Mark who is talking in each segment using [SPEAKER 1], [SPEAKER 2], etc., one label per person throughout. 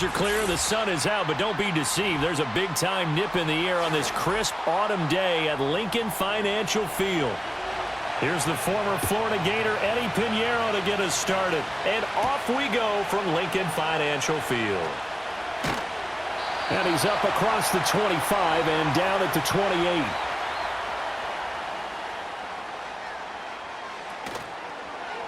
[SPEAKER 1] You're clear, the sun is out, but don't be deceived. There's a big-time nip in the air on this crisp autumn day at Lincoln Financial Field. Here's the former Florida Gator, Eddie Pinheiro, to get us started. And off we go from Lincoln Financial Field. And he's up across the 25 and down at the 28.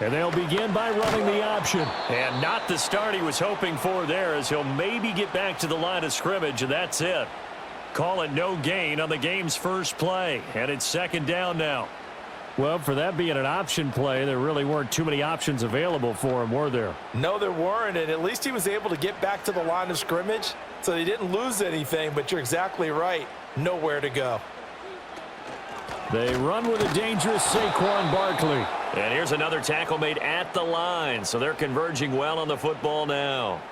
[SPEAKER 1] And they'll begin by running the option. And not the start he was hoping for there, as he'll maybe get back to the line of scrimmage, and that's it. Call it no gain on the game's first play. And it's second down now. Well, for that being an option play, there really weren't too many options available for him, were there?
[SPEAKER 2] No, there weren't, and at least he was able to get back to the line of scrimmage, so they didn't lose anything, but you're exactly right. Nowhere to go.
[SPEAKER 1] They run with a dangerous Saquon Barkley. And here's another tackle made at the line, so they're converging well on the football now.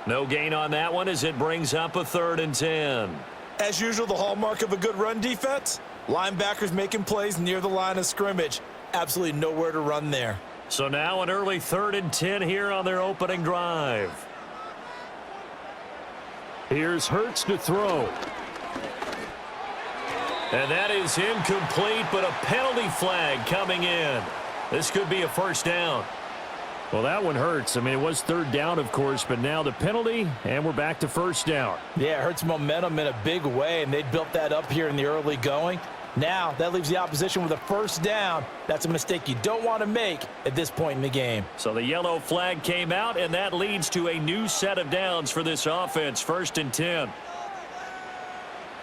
[SPEAKER 1] No gain on that one as it brings up a 3rd and 10.
[SPEAKER 2] As usual, the hallmark of a good run defense, linebackers making plays near the line of scrimmage. Absolutely nowhere to run there.
[SPEAKER 1] So now an early 3rd and 10 here on their opening drive. Here's Hurts to throw. And that is incomplete, but a penalty flag coming in. This could be a first down. Well, that one hurts. I mean, it was 3rd down, of course, but now the penalty, and we're back to first down.
[SPEAKER 2] Yeah, it hurts momentum in a big way, and they built that up here in the early going. Now, that leaves the opposition with a first down. That's a mistake you don't want to make at this point in the game.
[SPEAKER 1] So the yellow flag came out, and that leads to a new set of downs for this offense, 1st and 10.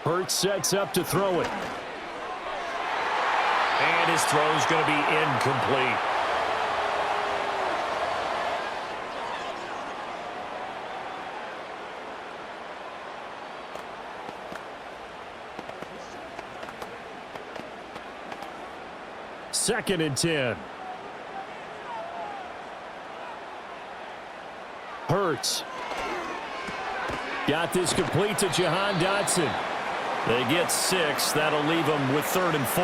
[SPEAKER 1] Hurts sets up to throw it. And his throw is going to be incomplete. Second and 10. Hurts. Got this complete to Jahan Dotson. They get 6. That'll leave them with 3rd and 4.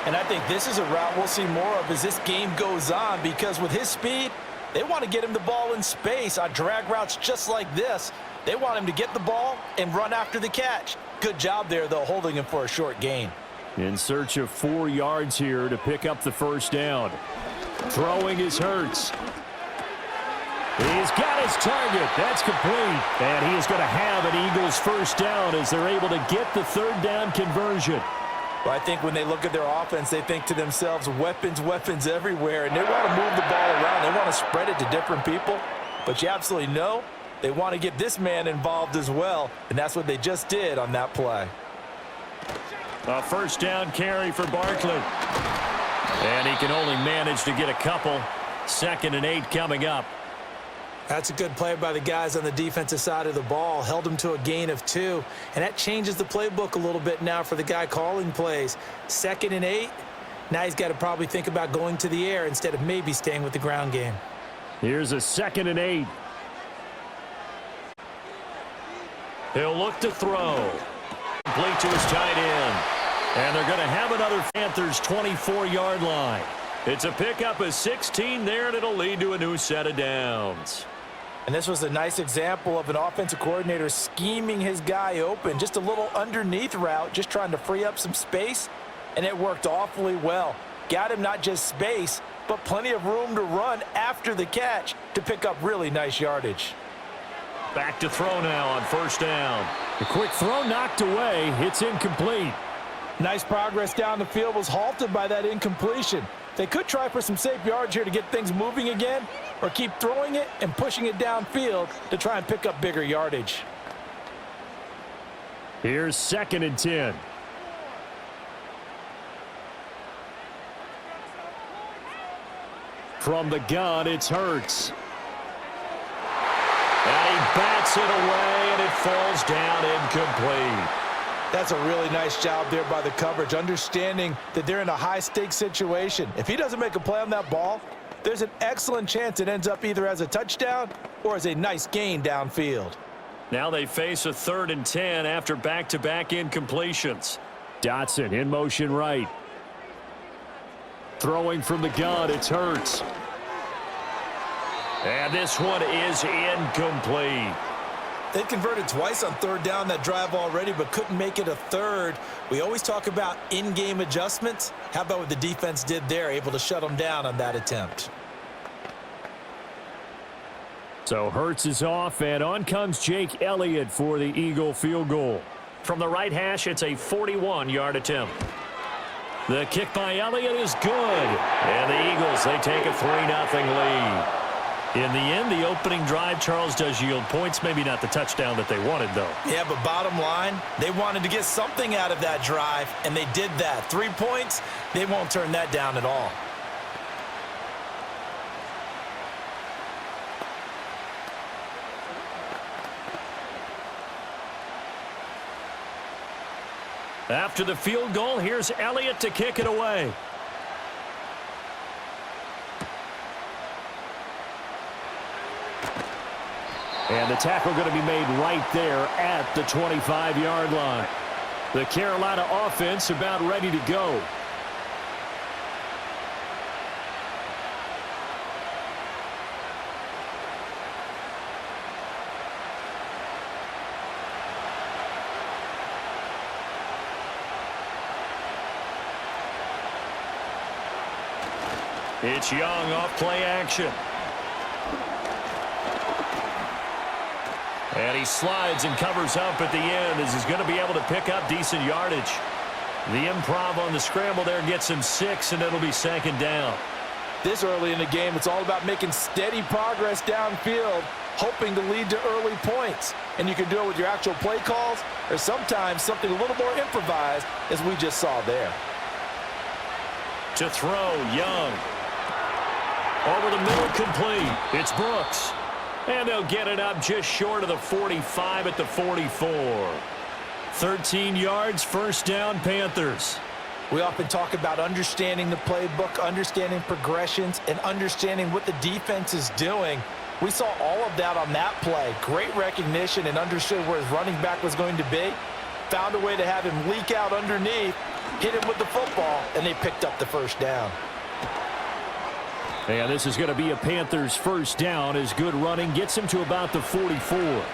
[SPEAKER 2] And I think this is a route we'll see more of as this game goes on, because with his speed, they want to get him the ball in space on drag routes just like this. They want him to get the ball and run after the catch. Good job there, though, holding him for a short gain.
[SPEAKER 1] In search of 4 yards here to pick up the first down. Throwing is Hurts. He's got his target. That's complete. And he is going to have an Eagles first down as they're able to get the 3rd down conversion.
[SPEAKER 2] Well, I think when they look at their offense, they think to themselves, weapons, weapons everywhere, and they want to move the ball around. They want to spread it to different people. But you absolutely know they want to get this man involved as well, and that's what they just did on that play.
[SPEAKER 1] A first down carry for Barkley. And he can only manage to get a couple. 2nd and 8 coming up.
[SPEAKER 2] That's a good play by the guys on the defensive side of the ball. Held him to a gain of 2. And that changes the playbook a little bit now for the guy calling plays. 2nd and 8. Now he's got to probably think about going to the air instead of maybe staying with the ground game.
[SPEAKER 1] Here's a 2nd and 8. He'll look to throw. Complete to his tight end. And they're going to have another Panthers 24-yard line. It's a pickup of 16 there, and it'll lead to a new set of downs.
[SPEAKER 2] And this was a nice example of an offensive coordinator scheming his guy open. Just a little underneath route, just trying to free up some space, and it worked awfully well. Got him not just space, but plenty of room to run after the catch to pick up really nice yardage.
[SPEAKER 1] Back to throw now on first down. The quick throw knocked away. It's incomplete.
[SPEAKER 2] Nice progress down the field was halted by that incompletion. They could try for some safe yards here to get things moving again, or keep throwing it and pushing it downfield to try and pick up bigger yardage.
[SPEAKER 1] Here's 2nd and 10. From the gun, it's Hurts. And he bats it away, and it falls down incomplete.
[SPEAKER 2] That's a really nice job there by the coverage, understanding that they're in a high-stakes situation. If he doesn't make a play on that ball, there's an excellent chance it ends up either as a touchdown or as a nice gain downfield.
[SPEAKER 1] Now they face a 3rd and 10 after back-to-back incompletions. Dotson in motion right. Throwing from the gun, it's— and this one is incomplete.
[SPEAKER 2] They converted twice on third down that drive already, but couldn't make it a third. We always talk about in-game adjustments. How about what the defense did there, able to shut them down on that attempt?
[SPEAKER 1] So Hurts is off, and on comes Jake Elliott for the Eagle field goal. From the right hash, it's a 41-yard attempt. The kick by Elliott is good. And the Eagles, they take a 3-0 lead. In the end, the opening drive, Charles, does yield points. Maybe not the touchdown that they wanted, though.
[SPEAKER 2] Yeah, but bottom line, they wanted to get something out of that drive, and they did that. 3 points, they won't turn that down at all.
[SPEAKER 1] After the field goal, here's Elliott to kick it away. And the tackle going to be made right there at the 25-yard line. The Carolina offense about ready to go. It's Young off play action. And he slides and covers up at the end as he's going to be able to pick up decent yardage. The improv on the scramble there gets him 6, and it'll be second down.
[SPEAKER 2] This early in the game, it's all about making steady progress downfield, hoping to lead to early points. And you can do it with your actual play calls or sometimes something a little more improvised, as we just saw there.
[SPEAKER 1] To throw, Young. Over the middle, complete. It's Brooks. And they'll get it up just short of the 45 at the 44. 13 yards, first down, Panthers.
[SPEAKER 2] We often talk about understanding the playbook, understanding progressions, and understanding what the defense is doing. We saw all of that on that play. Great recognition and understood where his running back was going to be. Found a way to have him leak out underneath, hit him with the football, and they picked up the first down.
[SPEAKER 1] And this is going to be a Panthers first down as good running gets him to about the 44.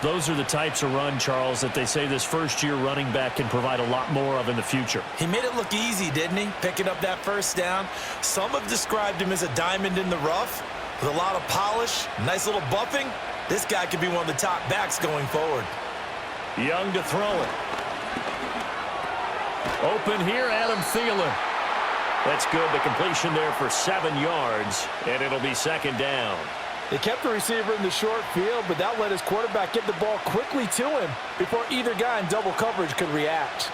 [SPEAKER 1] Those are the types of run, Charles, that they say this first-year running back can provide a lot more of in the future.
[SPEAKER 2] He made it look easy, didn't he? Picking up that first down. Some have described him as a diamond in the rough with a lot of polish, nice little buffing. This guy could be one of the top backs going forward.
[SPEAKER 1] Young to throw it. Open here, Adam Thielen. That's good. The completion there for 7 yards, and it'll be second down.
[SPEAKER 2] They kept the receiver in the short field, but that let his quarterback get the ball quickly to him before either guy in double coverage could react.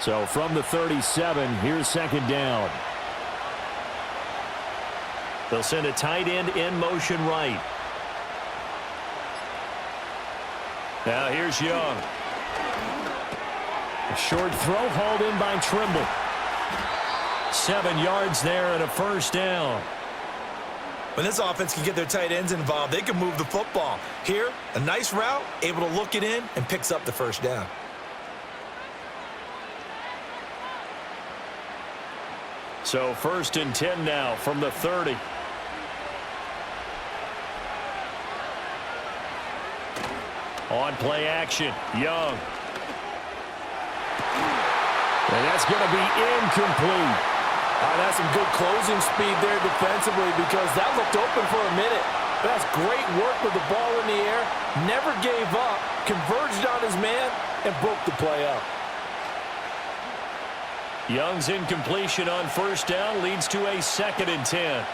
[SPEAKER 1] So from the 37, here's second down. They'll send a tight end in motion right. Now here's Young. A short throw hauled in by Trimble. 7 yards there and a first down.
[SPEAKER 2] When this offense can get their tight ends involved, they can move the football. Here, a nice route, able to look it in, and picks up the first down.
[SPEAKER 1] So 1st and 10 now from the 30. On play action, Young. And that's going to be incomplete.
[SPEAKER 2] That's some good closing speed there defensively because that looked open for a minute. That's great work with the ball in the air. Never gave up, converged on his man, and broke the play up.
[SPEAKER 1] Young's incompletion on first down leads to a 2nd and 10.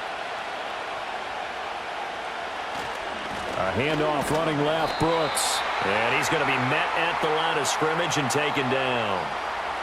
[SPEAKER 1] A handoff running left, Brooks. And he's going to be met at the line of scrimmage and taken down.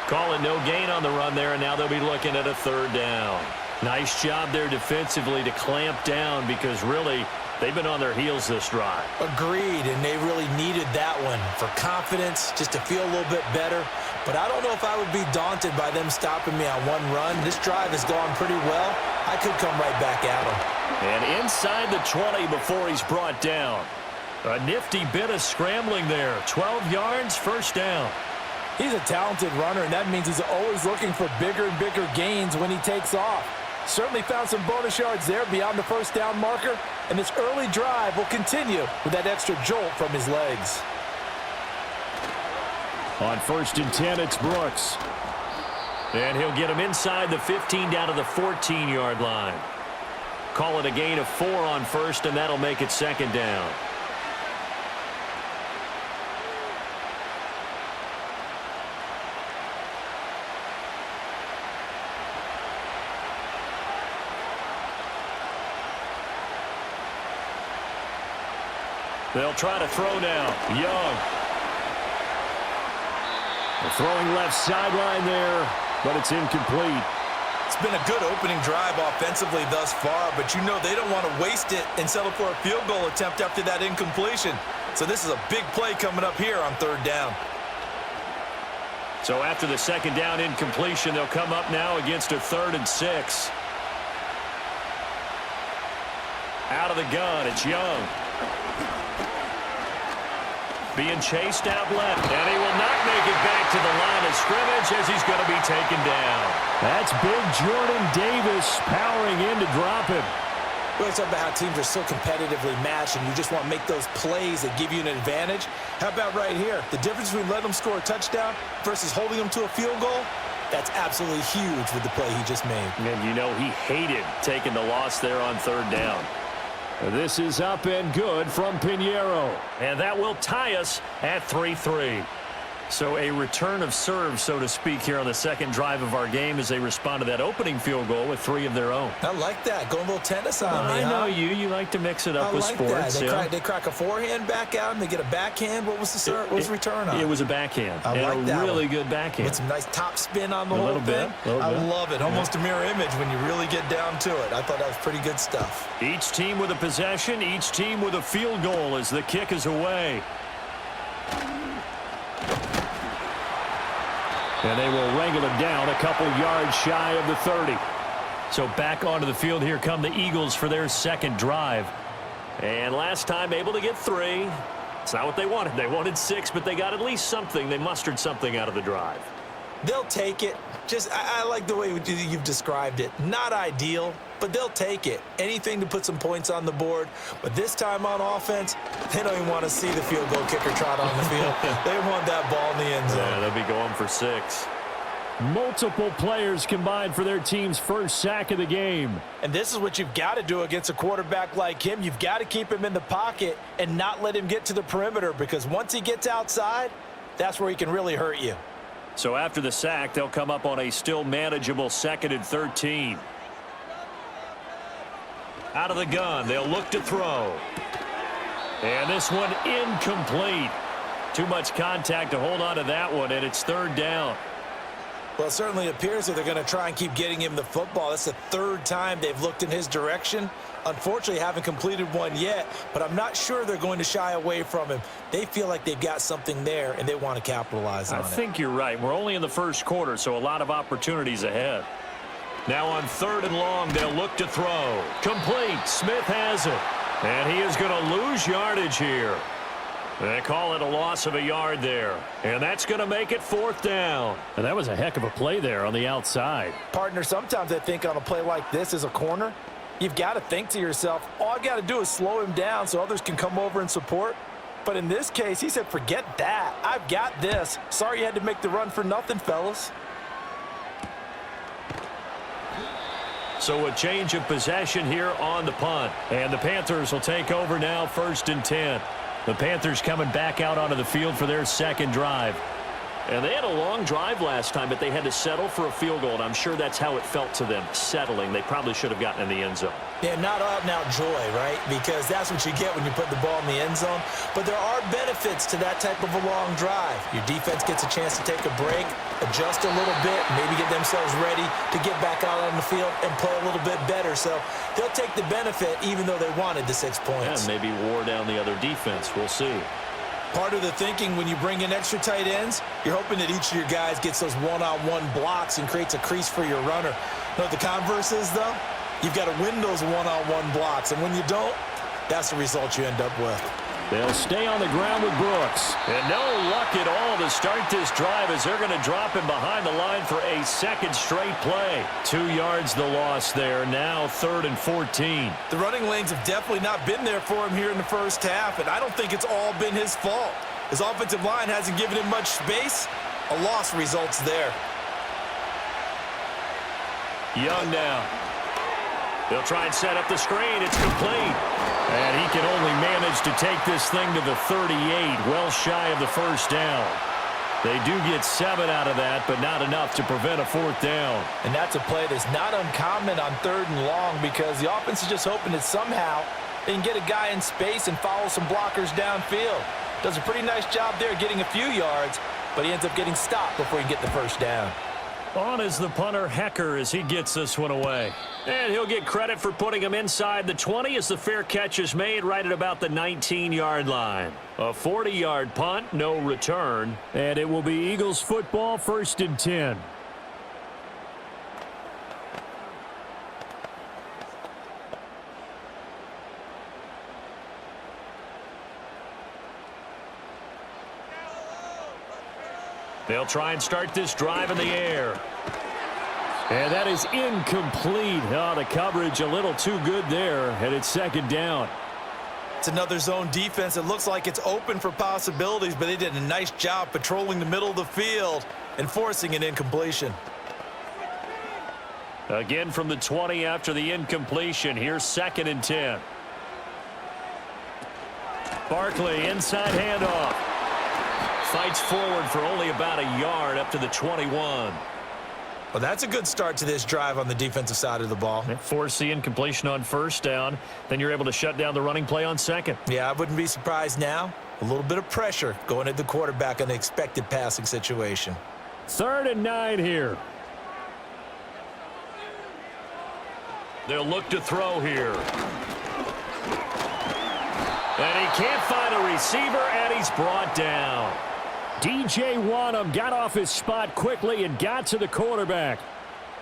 [SPEAKER 1] Calling no gain on the run there, and now they'll be looking at a 3rd down. Nice job there defensively to clamp down because really they've been on their heels this drive.
[SPEAKER 2] Agreed, and they really needed that one for confidence, just to feel a little bit better. But I don't know if I would be daunted by them stopping me on one run. This drive has gone pretty well. I could come right back at them.
[SPEAKER 1] And inside the 20 before he's brought down. A nifty bit of scrambling there. 12 yards, first down.
[SPEAKER 2] He's a talented runner, and that means he's always looking for bigger and bigger gains when he takes off. Certainly found some bonus yards there beyond the first down marker, and this early drive will continue with that extra jolt from his legs.
[SPEAKER 1] On 1st and 10, it's Brooks. And he'll get him inside the 15 down to the 14-yard line. Call it a gain of 4 on 1st, and that'll make it 2nd down. They'll try to throw now. Young. They're throwing left sideline there, but it's incomplete.
[SPEAKER 2] It's been a good opening drive offensively thus far, but you know they don't want to waste it and settle for a field goal attempt after that incompletion. So this is a big play coming up here on 3rd down.
[SPEAKER 1] So after the 2nd down incompletion, they'll come up now against a 3rd and 6. Out of the gun, it's Young. Being chased out left, and he will not make it back to the line of scrimmage as he's going to be taken down. That's big Jordan Davis powering in to drop him.
[SPEAKER 2] We always talk about how teams are so competitively matched, and you just want to make those plays that give you an advantage. How about right here? The difference between letting them score a touchdown versus holding them to a field goal, that's absolutely huge with the play he just made.
[SPEAKER 1] And you know he hated taking the loss there on 3rd down. This is up and good from Pinheiro. And that will tie us at 3-3. So a return of serve, so to speak, here on the 2nd drive of our game as they respond to that opening field goal with 3 of their own.
[SPEAKER 2] I like that. Going a little tennis on me,
[SPEAKER 1] I know you. You like to mix it up with sports.
[SPEAKER 2] They crack a forehand back out and they get a backhand. What was the return on?
[SPEAKER 1] It was a backhand.
[SPEAKER 2] I like that.
[SPEAKER 1] A really good backhand.
[SPEAKER 2] With some nice top spin on the whole thing. I love it. Almost a mirror image when you really get down to it. I thought that was pretty good stuff.
[SPEAKER 1] Each team with a possession, each team with a field goal as the kick is away. And they will wrangle it down a couple yards shy of the 30. So back onto the field here come the Eagles for their 2nd drive. And last time able to get 3. It's not what they wanted. They wanted 6, but they got at least something. They mustered something out of the drive.
[SPEAKER 2] They'll take it. I like the way you've described it. Not ideal, but they'll take it. Anything to put some points on the board. But this time on offense, they don't even want to see the field goal kicker trot on the field. They want that ball in the end zone.
[SPEAKER 1] Yeah, they'll be going for 6. Multiple players combined for their team's first sack of the game.
[SPEAKER 2] And this is what you've got to do against a quarterback like him. You've got to keep him in the pocket and not let him get to the perimeter, because once he gets outside, that's where he can really hurt you.
[SPEAKER 1] So after the sack, they'll come up on a still manageable 2nd and 13. Out of the gun, they'll look to throw. And this one incomplete. Too much contact to hold on to that one, and it's 3rd down.
[SPEAKER 2] Well, it certainly appears that they're going to try and keep getting him the football. That's the 3rd time they've looked in his direction. Unfortunately, haven't completed one yet, but I'm not sure they're going to shy away from him. They feel like they've got something there, and they want to capitalize on it.
[SPEAKER 1] I think you're right. We're only in the 1st quarter, so a lot of opportunities ahead. Now on 3rd and long, they'll look to throw. Complete. Smith has it. And he is going to lose yardage here. They call it a loss of a yard there. And that's going to make it 4th down. And that was a heck of a play there on the outside.
[SPEAKER 2] Partner, sometimes I think on a play like this as a corner, you've got to think to yourself, all I got to do is slow him down so others can come over and support. But in this case, he said, forget that. I've got this. Sorry you had to make the run for nothing, fellas.
[SPEAKER 1] So a change of possession here on the punt. And the Panthers will take over now, 1st and 10. The Panthers coming back out onto the field for their 2nd drive. And they had a long drive last time, but they had to settle for a field goal, and I'm sure that's how it felt to them, settling. They probably should have gotten in the end zone.
[SPEAKER 2] Yeah, not out-and-out joy, right? Because that's what you get when you put the ball in the end zone. But there are benefits to that type of a long drive. Your defense gets a chance to take a break, adjust a little bit, maybe get themselves ready to get back out on the field and play a little bit better. So they'll take the benefit even though they wanted the 6 points.
[SPEAKER 1] Yeah, maybe wore down the other defense. We'll see.
[SPEAKER 2] Part of the thinking when you bring in extra tight ends, you're hoping that each of your guys gets those one-on-one blocks and creates a crease for your runner. You know what the converse is, though? You've got to win those one-on-one blocks, and when you don't, that's the result you end up with.
[SPEAKER 1] They'll stay on the ground with Brooks. And no luck at all to start this drive as they're going to drop him behind the line for a second straight play. 2 yards the loss there. Now 3rd and 14.
[SPEAKER 2] The running lanes have definitely not been there for him here in the first half, and I don't think it's all been his fault. His offensive line hasn't given him much space. A loss results there.
[SPEAKER 1] Young now. They'll try and set up the screen. It's complete. And he can only manage to take this thing to the 38, well shy of the first down. They do get 7 out of that, but not enough to prevent a 4th down.
[SPEAKER 2] And that's a play that's not uncommon on 3rd and long because the offense is just hoping that somehow they can get a guy in space and follow some blockers downfield. Does a pretty nice job there getting a few yards, but he ends up getting stopped before he can get the first down.
[SPEAKER 1] On is the punter, Hecker, as he gets this one away. And he'll get credit for putting him inside the 20 as the fair catch is made right at about the 19-yard line. A 40-yard punt, no return. And it will be Eagles football, 1st and 10. They'll try and start this drive in the air. And that is incomplete. Oh, the coverage a little too good there, and it's 2nd down.
[SPEAKER 2] It's another zone defense. It looks like it's open for possibilities, but they did a nice job patrolling the middle of the field and forcing an incompletion.
[SPEAKER 1] Again from the 20 after the incompletion. Here's 2nd and 10. Barkley, inside handoff. Fights forward for only about a yard up to the 21.
[SPEAKER 2] Well, that's a good start to this drive on the defensive side of the ball.
[SPEAKER 1] Force the incompletion on 1st down. Then you're able to shut down the running play on 2nd.
[SPEAKER 2] Yeah, I wouldn't be surprised now. A little bit of pressure going at the quarterback on the expected passing situation.
[SPEAKER 1] 3rd and 9 here. They'll look to throw here. And he can't find a receiver, and he's brought down. DJ Wanham got off his spot quickly and got to the quarterback.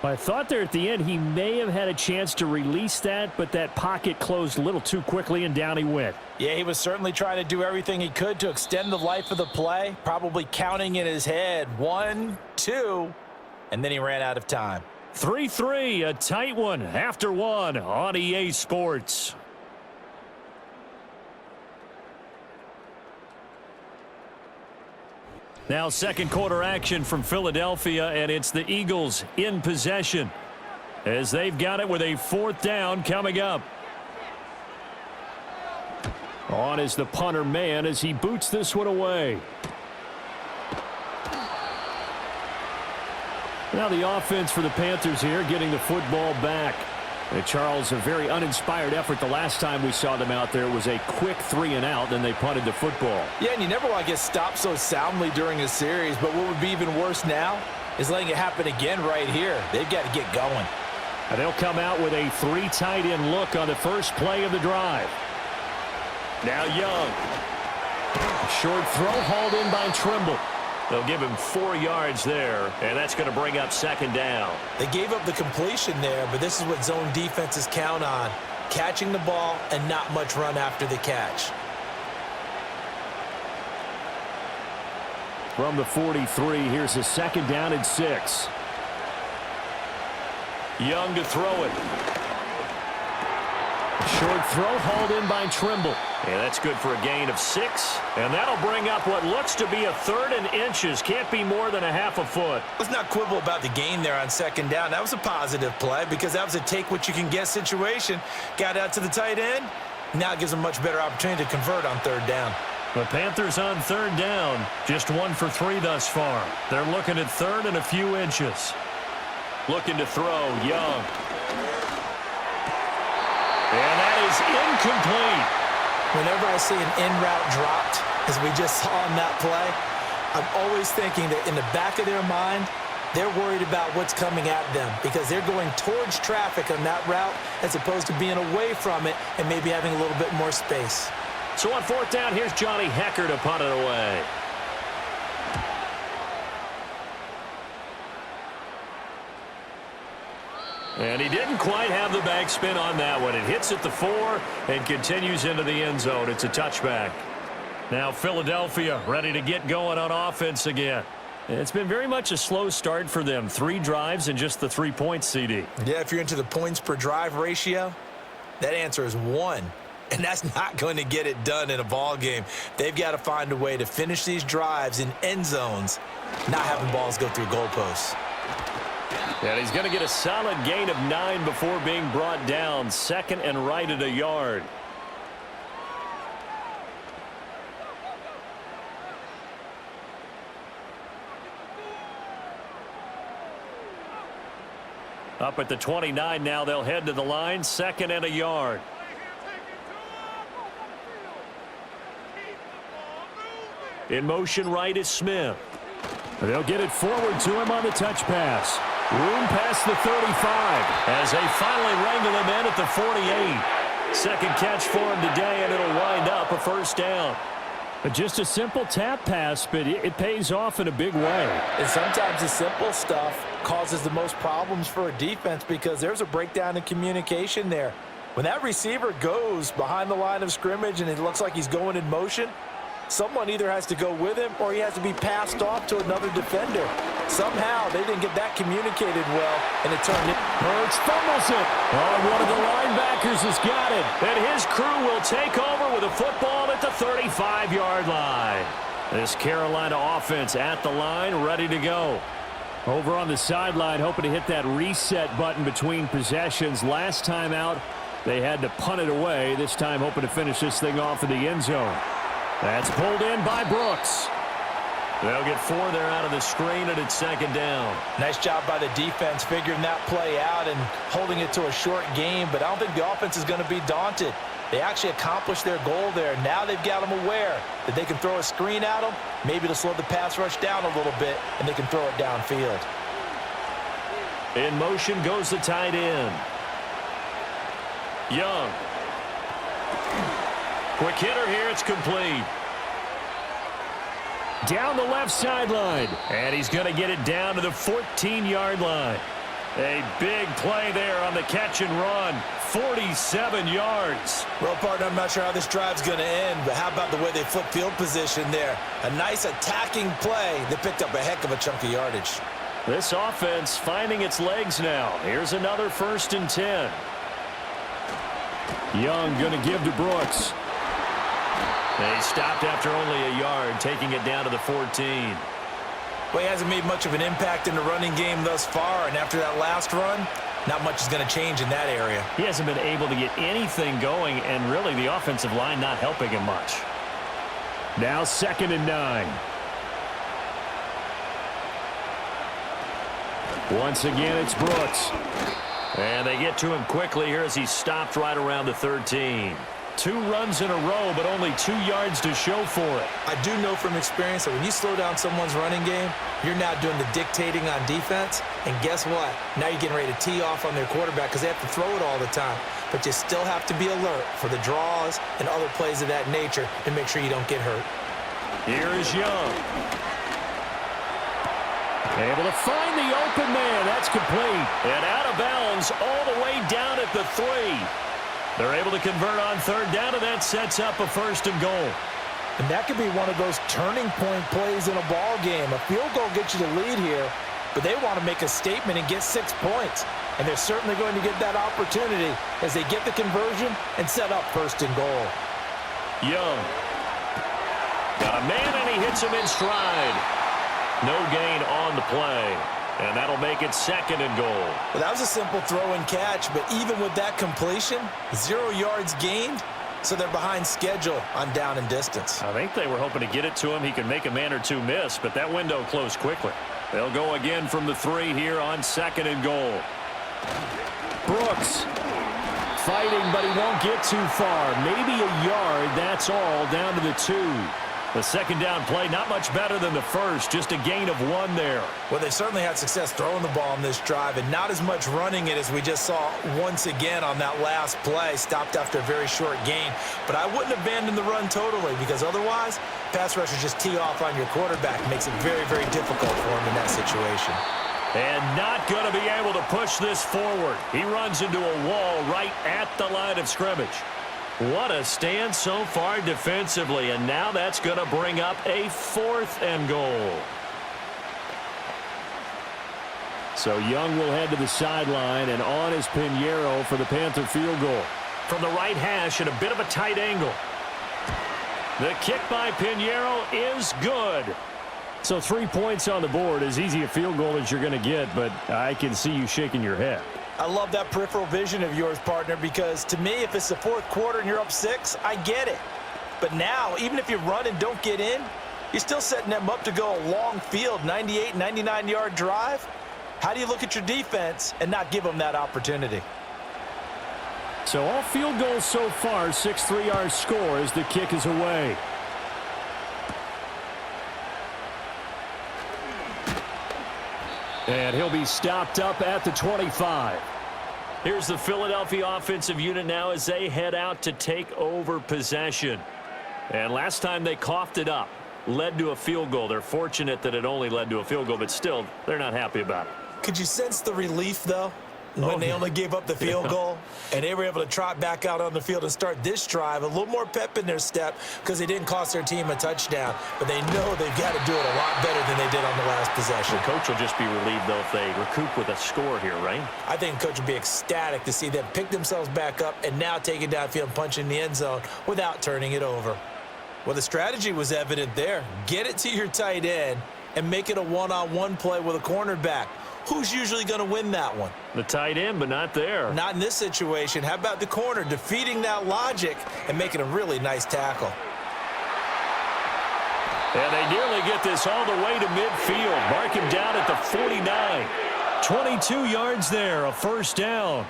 [SPEAKER 1] I thought there at the end he may have had a chance to release that, but that pocket closed a little too quickly, and down he went.
[SPEAKER 2] Yeah, he was certainly trying to do everything he could to extend the life of the play, probably counting in his head 1, 2, and then he ran out of time.
[SPEAKER 1] 3-3, a tight one after 1 on EA Sports. Now 2nd quarter action from Philadelphia, and it's the Eagles in possession as they've got it with a 4th down coming up. On is the punter man as he boots this one away. Now the offense for the Panthers here getting the football back. And Charles, a very uninspired effort the last time we saw them out there. It was a quick 3 and out, then they punted the football.
[SPEAKER 2] Yeah, and you never want to get stopped so soundly during a series, but what would be even worse now is letting it happen again right here. They've got to get going.
[SPEAKER 1] And they'll come out with a 3 tight end look on the first play of the drive. Now Young. Short throw hauled in by Trimble. They'll give him 4 yards there, and that's going to bring up 2nd down.
[SPEAKER 2] They gave up the completion there, but this is what zone defenses count on, catching the ball and not much run after the catch.
[SPEAKER 1] From the 43, here's a 2nd down and 6. Young to throw it. Short throw hauled in by Trimble. And that's good for a gain of 6. And that'll bring up what looks to be a 3rd and inches. Can't be more than a half a foot.
[SPEAKER 2] Let's not quibble about the gain there on 2nd down. That was a positive play because that was a take-what-you-can-get situation. Got out to the tight end. Now it gives them a much better opportunity to convert on 3rd down.
[SPEAKER 1] The Panthers on 3rd down. Just 1 for 3 thus far. They're looking at 3rd and a few inches. Looking to throw, Young. And that is incomplete.
[SPEAKER 2] Whenever I see an in route dropped, as we just saw on that play, I'm always thinking that in the back of their mind, they're worried about what's coming at them because they're going towards traffic on that route as opposed to being away from it and maybe having a little bit more space.
[SPEAKER 1] So on 4th down, here's Johnny Hecker to punt it away. And he didn't quite have the backspin on that one. It hits at the 4 and continues into the end zone. It's a touchback. Now Philadelphia ready to get going on offense again. It's been very much a slow start for them. 3 drives and just the 3 points, CD.
[SPEAKER 2] Yeah, if you're into the points per drive ratio, that answer is 1. And that's not going to get it done in a ball game. They've got to find a way to finish these drives in end zones, not having balls go through goalposts.
[SPEAKER 1] And he's going to get a solid gain of 9 before being brought down. Second and right at a yard. Up at the 29 now, they'll head to the line. Second and a yard. In motion right is Smith. They'll get it forward to him on the touch pass. Room past the 35 as they finally wrangle him in at the 48. Second catch for him today, and it'll wind up a first down. Just a simple tap pass, but it pays off in a big way.
[SPEAKER 2] And sometimes the simple stuff causes the most problems for a defense because there's a breakdown in communication there. When that receiver goes behind the line of scrimmage and it looks like he's going in motion, someone either has to go with him or he has to be passed off to another defender. Somehow they didn't get that communicated well, and it turned it.
[SPEAKER 1] Hurts fumbles it. Oh, one of the linebackers has got it. And his crew will take over with a football at the 35-yard line. This Carolina offense at the line, ready to go. Over on the sideline, hoping to hit that reset button between possessions. Last time out, they had to punt it away. This time, hoping to finish this thing off in the end zone. That's pulled in by Brooks. They'll get 4 there out of the screen, and it's second down.
[SPEAKER 2] Nice job by the defense figuring that play out and holding it to a short game, but I don't think the offense is going to be daunted. They actually accomplished their goal there. Now they've got them aware that they can throw a screen at them, maybe to slow the pass rush down a little bit, and they can throw it downfield.
[SPEAKER 1] In motion goes the tight end. Young. Quick hitter here, it's complete. Down the left sideline, and he's going to get it down to the 14-yard line. A big play there on the catch and run. 47 yards.
[SPEAKER 2] Well, partner, I'm not sure how this drive's going to end, but how about the way they flip field position there? A nice attacking play that picked up a heck of a chunk of yardage.
[SPEAKER 1] This offense finding its legs now. Here's another 1st and 10. Young going to give to Brooks. They stopped after only a yard, taking it down to the 14.
[SPEAKER 2] Well, he hasn't made much of an impact in the running game thus far, and after that last run, not much is going to change in that area.
[SPEAKER 1] He hasn't been able to get anything going, and really the offensive line not helping him much. Now 2nd and 9. Once again, it's Brooks. And they get to him quickly here as he stopped right around the 13. 2 runs in a row, but only 2 yards to show for it.
[SPEAKER 2] I do know from experience that when you slow down someone's running game, you're now doing the dictating on defense. And guess what? Now you're getting ready to tee off on their quarterback because they have to throw it all the time. But you still have to be alert for the draws and other plays of that nature to make sure you don't get hurt.
[SPEAKER 1] Here is Young. Able to find the open man. That's complete. And out of bounds all the way down at the 3. They're able to convert on 3rd down, and that sets up a 1st and goal.
[SPEAKER 2] And that could be one of those turning point plays in a ball game. A field goal gets you the lead here, but they want to make a statement and get 6 points. And they're certainly going to get that opportunity as they get the conversion and set up 1st and goal.
[SPEAKER 1] Young. Got a man, and he hits him in stride. No gain on the play. And that'll make it 2nd and goal.
[SPEAKER 2] Well, that was a simple throw and catch, but even with that completion, 0 yards gained, so they're behind schedule on down and distance.
[SPEAKER 1] I think they were hoping to get it to him. He could make a man or 2 miss, but that window closed quickly. They'll go again from the 3 here on 2nd and goal. Brooks fighting, but he won't get too far. Maybe a yard, that's all, down to the 2. The 2nd down play, not much better than the 1st, just a gain of 1 there.
[SPEAKER 2] Well, they certainly had success throwing the ball on this drive and not as much running it as we just saw once again on that last play. Stopped after a very short gain. But I wouldn't abandon the run totally because otherwise, pass rushers just tee off on your quarterback. It makes it very, very difficult for him in that situation.
[SPEAKER 1] And not going to be able to push this forward. He runs into a wall right at the line of scrimmage. What a stand so far defensively, and now that's going to bring up a 4th and goal. So Young will head to the sideline, and on is Pinheiro for the Panther field goal. From the right hash at a bit of a tight angle. The kick by Pinheiro is good. So 3 points on the board, as easy a field goal as you're going to get, but I can see you shaking your head.
[SPEAKER 2] I love that peripheral vision of yours, partner, because to me, if it's the 4th quarter and you're up 6, I get it. But now, even if you run and don't get in, you're still setting them up to go a long field, 98, 99-yard drive. How do you look at your defense and not give them that opportunity?
[SPEAKER 1] So all field goals so far, 6-3 our score as the kick is away. And he'll be stopped up at the 25. Here's the Philadelphia offensive unit now as they head out to take over possession. And last time they coughed it up, led to a field goal. They're fortunate that it only led to a field goal, but still, they're not happy about it.
[SPEAKER 2] Could you sense the relief, though, when they only gave up the field goal and they were able to trot back out on the field and start this drive? A little more pep in their step because they didn't cost their team a touchdown, but they know they've got to do it a lot better than they did on the last possession.
[SPEAKER 1] The coach will just be relieved, though, if they recoup with a score here, right?
[SPEAKER 2] I think the coach would be ecstatic to see them pick themselves back up and now take it downfield and punch in the end zone without turning it over. Well, the strategy was evident there. Get it to your tight end and make it a one-on-one play with a cornerback. Who's usually going to win that one?
[SPEAKER 1] The tight end, but not there.
[SPEAKER 2] Not in this situation. How about the corner defeating that logic and making a really nice tackle?
[SPEAKER 1] And they nearly get this all the way to midfield. Mark him down at the 49. 22 yards there, a 1st down.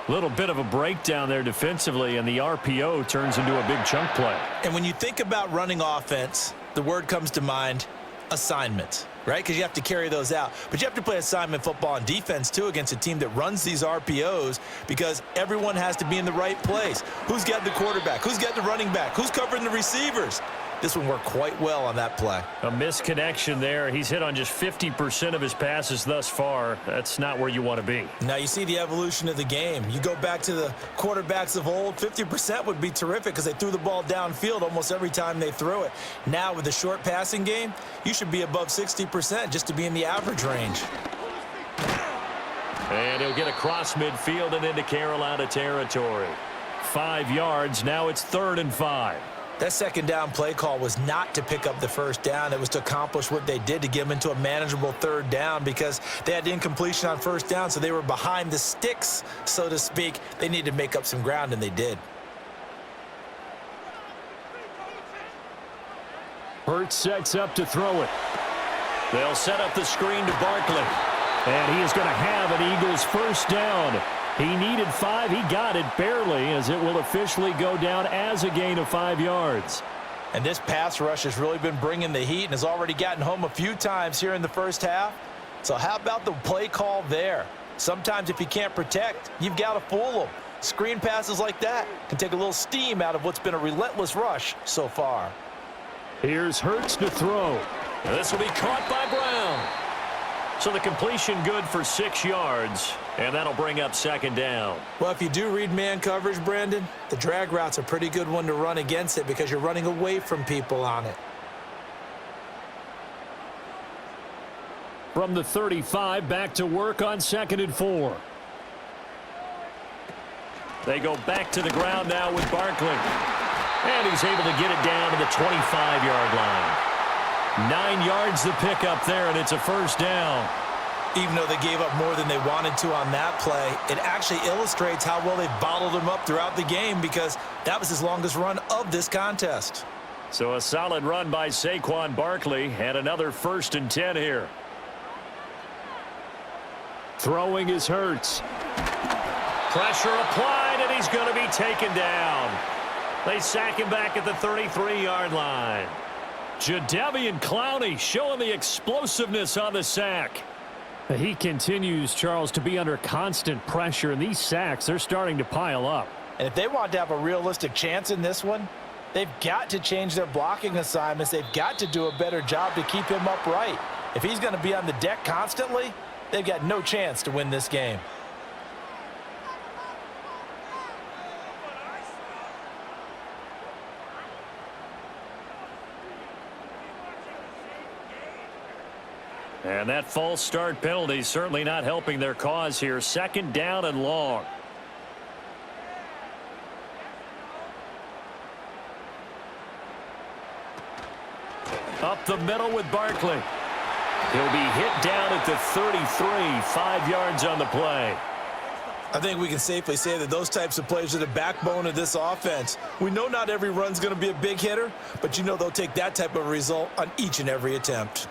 [SPEAKER 1] A little bit of a breakdown there defensively, and the RPO turns into a big chunk play.
[SPEAKER 2] And when you think about running offense, the word comes to mind, assignments, right? Because you have to carry those out. But you have to play assignment football on defense, too, against a team that runs these RPOs because everyone has to be in the right place. Who's got the quarterback? Who's got the running back? Who's covering the receivers? This one worked quite well on that play.
[SPEAKER 1] A misconnection there. He's hit on just 50% of his passes thus far. That's not where you want to be.
[SPEAKER 2] Now you see the evolution of the game. You go back to the quarterbacks of old, 50% would be terrific because they threw the ball downfield almost every time they threw it. Now with the short passing game, you should be above 60% just to be in the average range.
[SPEAKER 1] And he'll get across midfield and into Carolina territory. 5 yards. Now it's 3rd and 5.
[SPEAKER 2] That 2nd down play call was not to pick up the 1st down. It was to accomplish what they did to get them into a manageable 3rd down because they had incompletion on 1st down, so they were behind the sticks, so to speak. They needed to make up some ground, and they did.
[SPEAKER 1] Hurts sets up to throw it. They'll set up the screen to Barkley. And he is going to have an Eagles 1st down. He needed 5. He got it barely, as it will officially go down as a gain of 5 yards.
[SPEAKER 2] And this pass rush has really been bringing the heat and has already gotten home a few times here in the 1st half. So how about the play call there? Sometimes if you can't protect, you've got to fool them. Screen passes like that can take a little steam out of what's been a relentless rush so far.
[SPEAKER 1] Here's Hurts to throw. And this will be caught by Brown. So the completion good for 6 yards, and that'll bring up 2nd down.
[SPEAKER 2] Well, if you do read man coverage, Brandon, the drag route's a pretty good one to run against it because you're running away from people on it.
[SPEAKER 1] From the 35, back to work on 2nd and 4. They go back to the ground now with Barkley. And he's able to get it down to the 25-yard line. 9 yards the pickup there, and it's a 1st down.
[SPEAKER 2] Even though they gave up more than they wanted to on that play, it actually illustrates how well they bottled him up throughout the game because that was his longest run of this contest.
[SPEAKER 1] So a solid run by Saquon Barkley, and another 1st and 10 here. Throwing is Hurts. Pressure applied, and he's going to be taken down. They sack him back at the 33-yard line. Jadeveon Clowney showing the explosiveness on the sack. He continues, Charles, to be under constant pressure, and these sacks, they're starting to pile up.
[SPEAKER 2] And if they want to have a realistic chance in this one, they've got to change their blocking assignments. They've got to do a better job to keep him upright. If he's going to be on the deck constantly, they've got no chance to win this game.
[SPEAKER 1] And that false start penalty certainly not helping their cause here. 2nd down and long. Up the middle with Barkley. He'll be hit down at the 33, 5 yards on the play.
[SPEAKER 2] I think we can safely say that those types of plays are the backbone of this offense. We know not every run's going to be a big hitter, but you know they'll take that type of result on each and every attempt.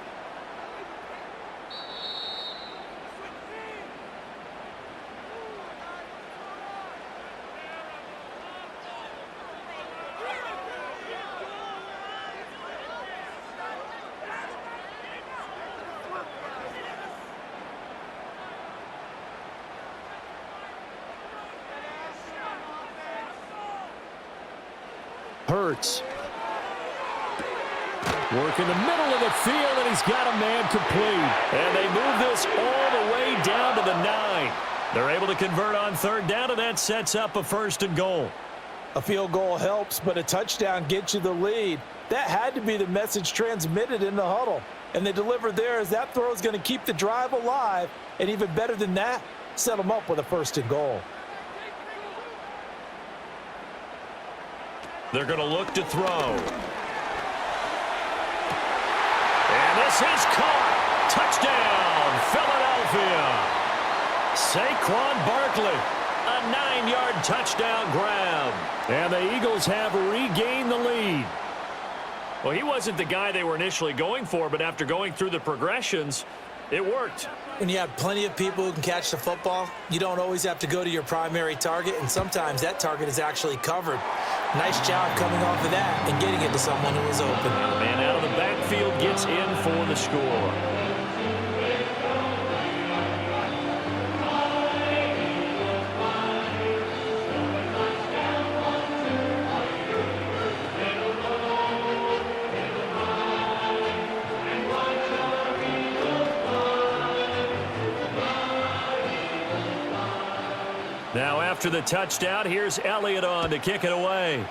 [SPEAKER 1] Hurts. Work in the middle of the field, and he's got a man complete. And they move this all the way down to the 9. They're able to convert on 3rd down, and that sets up a 1st and goal.
[SPEAKER 2] A field goal helps, but a touchdown gets you the lead. That had to be the message transmitted in the huddle. And they delivered there as that throw is going to keep the drive alive. And even better than that, set them up with a 1st and goal.
[SPEAKER 1] They're going to look to throw. And this is caught. Touchdown, Philadelphia. Saquon Barkley, a 9-yard touchdown grab. And the Eagles have regained the lead. Well, he wasn't the guy they were initially going for, but after going through the progressions, it worked.
[SPEAKER 2] When you have plenty of people who can catch the football, you don't always have to go to your primary target, and sometimes that target is actually covered. Nice job coming off of that and getting it to someone who was open.
[SPEAKER 1] The man out of the backfield gets in for the score. Now after the touchdown, here's Elliott on to kick it away.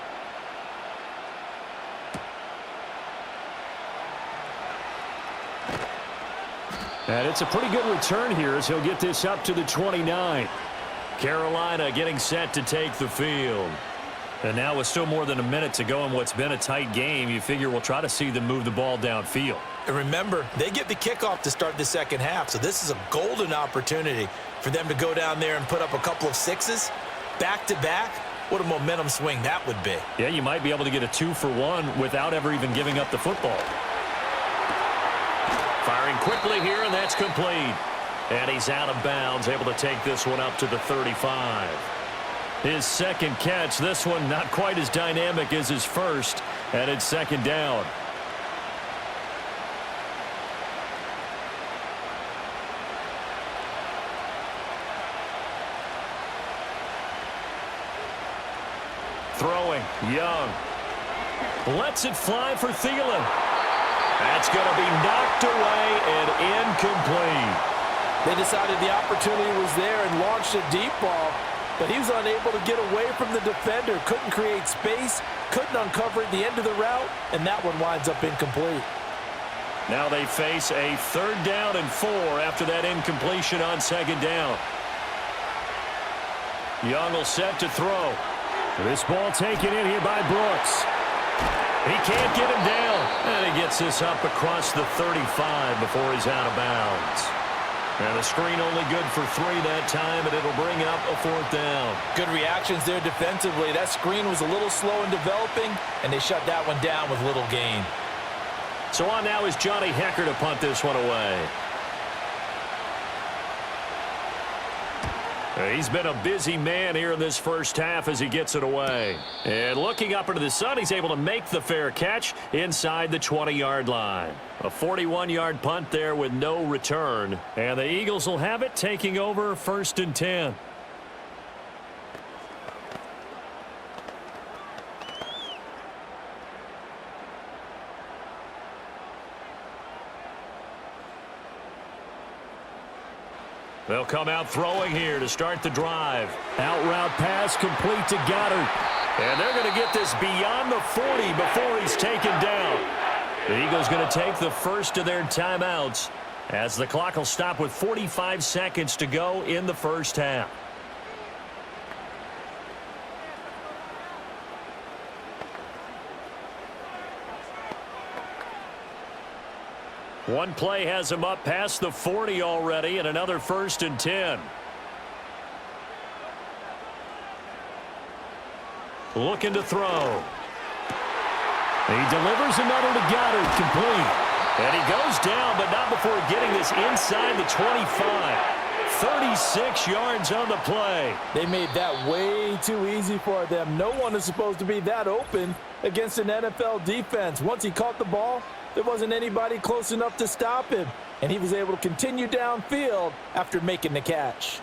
[SPEAKER 1] And it's a pretty good return here as he'll get this up to the 29. Carolina getting set to take the field. And now with still more than a minute to go in what's been a tight game, you figure we'll try to see them move the ball downfield.
[SPEAKER 2] And remember, they get the kickoff to start the 2nd half, so this is a golden opportunity for them to go down there and put up a couple of 6s back-to-back. What a momentum swing that would be.
[SPEAKER 1] Yeah, you might be able to get a 2-for-1 without ever even giving up the football. Firing quickly here, and that's complete. And he's out of bounds, able to take this one up to the 35. His 2nd catch, this one not quite as dynamic as his first, and it's 2nd down. Throwing, Young. Lets it fly for Thielen. That's going to be knocked away and incomplete.
[SPEAKER 2] They decided the opportunity was there and launched a deep ball, but he was unable to get away from the defender, couldn't create space, couldn't uncover at the end of the route, and that one winds up incomplete.
[SPEAKER 1] Now they face a 3rd down and 4 after that incompletion on 2nd down. Young will set to throw. This ball taken in here by Brooks. He can't get him down. And he gets this up across the 35 before he's out of bounds. And the screen only good for 3 that time, and it'll bring up a 4th down.
[SPEAKER 2] Good reactions there defensively. That screen was a little slow in developing, and they shut that one down with little gain.
[SPEAKER 1] So on now is Johnny Hecker to punt this one away. He's been a busy man here in this 1st half as he gets it away. And looking up into the sun, he's able to make the fair catch inside the 20-yard line. A 41-yard punt there with no return. And the Eagles will have it, taking over 1st and 10. They'll come out throwing here to start the drive. Out route pass complete to Goddard. And they're going to get this beyond the 40 before he's taken down. The Eagles going to take the first of their timeouts as the clock will stop with 45 seconds to go in the first half. One play has him up past the 40 already, and another 1st and 10. Looking to throw. He delivers another to Goddard, complete. And he goes down, but not before getting this inside the 25. 36 yards on the play.
[SPEAKER 2] They made that way too easy for them. No one is supposed to be that open against an NFL defense. Once he caught the ball, there wasn't anybody close enough to stop him, and he was able to continue downfield after making the catch.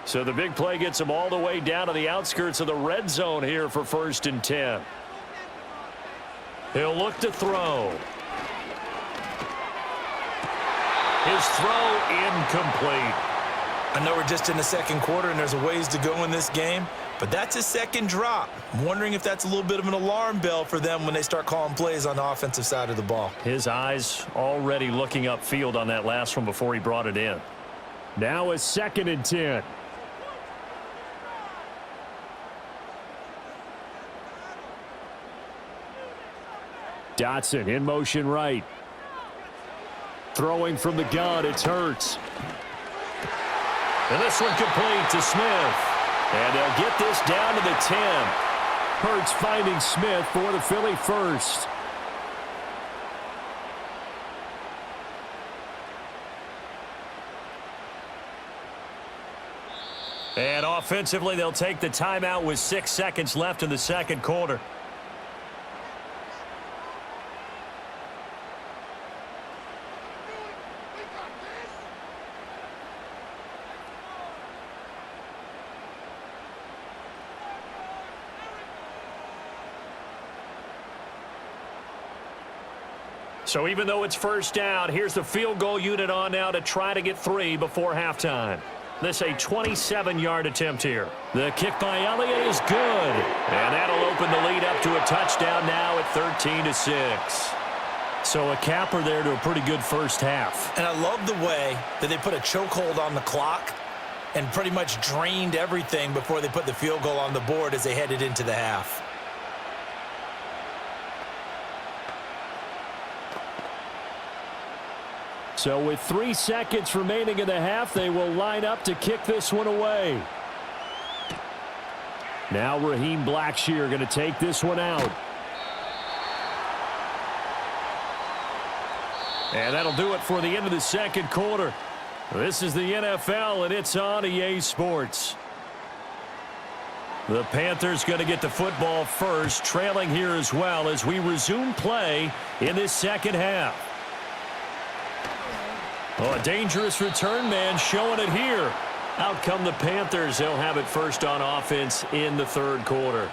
[SPEAKER 1] So the big play gets him all the way down to the outskirts of the red zone here for 1st and 10. He'll look to throw. His throw incomplete.
[SPEAKER 2] I know we're just in the second quarter and there's a ways to go in this game, but that's his second drop. I'm wondering if that's a little bit of an alarm bell for them when they start calling plays on the offensive side of the ball.
[SPEAKER 1] His eyes already looking upfield on that last one before he brought it in. Now a 2nd and 10. Dotson in motion right. Throwing from the gun, it's Hurts. And this one complete to Smith. And they'll get this down to the 10. Hurts finding Smith for the Philly first. And offensively, they'll take the timeout with 6 seconds left in the second quarter. So even though it's first down, here's the field goal unit on now to try to get 3 before halftime. This a 27-yard attempt here. The kick by Elliott is good. And that'll open the lead up to a touchdown now at 13-6. So a capper there to a pretty good first half.
[SPEAKER 2] And I love the way that they put a chokehold on the clock and pretty much drained everything before they put the field goal on the board as they headed into the half.
[SPEAKER 1] So with 3 seconds remaining in the half, they will line up to kick this one away. Now Raheem Blackshear going to take this one out. And that'll do it for the end of the second quarter. This is the NFL, and it's on EA Sports. The Panthers going to get the football first, trailing here as well as we resume play in this second half. Oh, a dangerous return man showing it here. Out come the Panthers. They'll have it first on offense in the third quarter.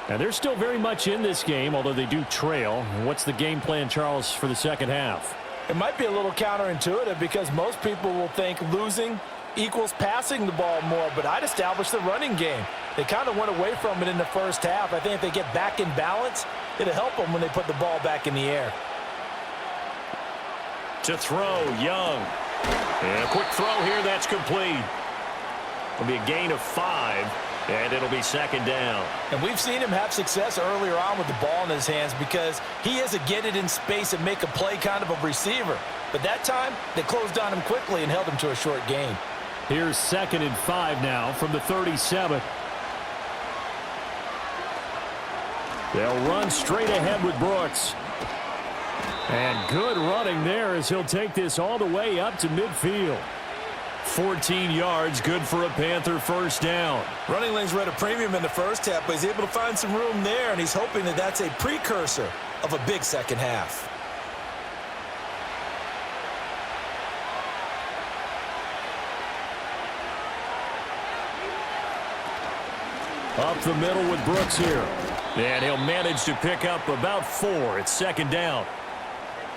[SPEAKER 1] And they're still very much in this game, although they do trail. What's the game plan, Charles, for the second half?
[SPEAKER 2] It might be a little counterintuitive because most people will think losing equals passing the ball more, but I'd establish the running game. They kind of went away from it in the first half. I think if they get back in balance, it'll help them when they put the ball back in the air.
[SPEAKER 1] To throw, Young. And a quick throw here, that's complete. It'll be a gain of 5, and it'll be second down.
[SPEAKER 2] And we've seen him have success earlier on with the ball in his hands because he is a get it in space and make a play kind of a receiver. But that time, they closed on him quickly and held him to a short gain.
[SPEAKER 1] Here's 2nd and 5 now from the 37. They'll run straight ahead with Brooks. And good running there as he'll take this all the way up to midfield. 14 yards, good for a Panther first down.
[SPEAKER 2] Running lanes were at a premium in the first half, but he's able to find some room there, and he's hoping that that's a precursor of a big second half.
[SPEAKER 1] Up the middle with Brooks here. And he'll manage to pick up about 4. It's second down.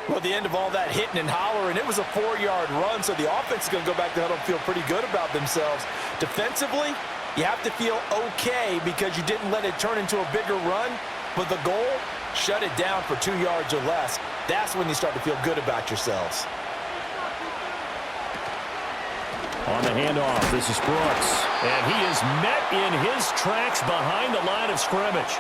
[SPEAKER 2] Well, at the end of all that hitting and hollering, it was a 4-yard run, so the offense is going to go back to huddle and feel pretty good about themselves. Defensively, You have to feel okay because you didn't let it turn into a bigger run, but the goal, shut it down for 2 yards or less. That's when you start to feel good about yourselves.
[SPEAKER 1] On the handoff, this is Brooks. And he is met in his tracks behind the line of scrimmage.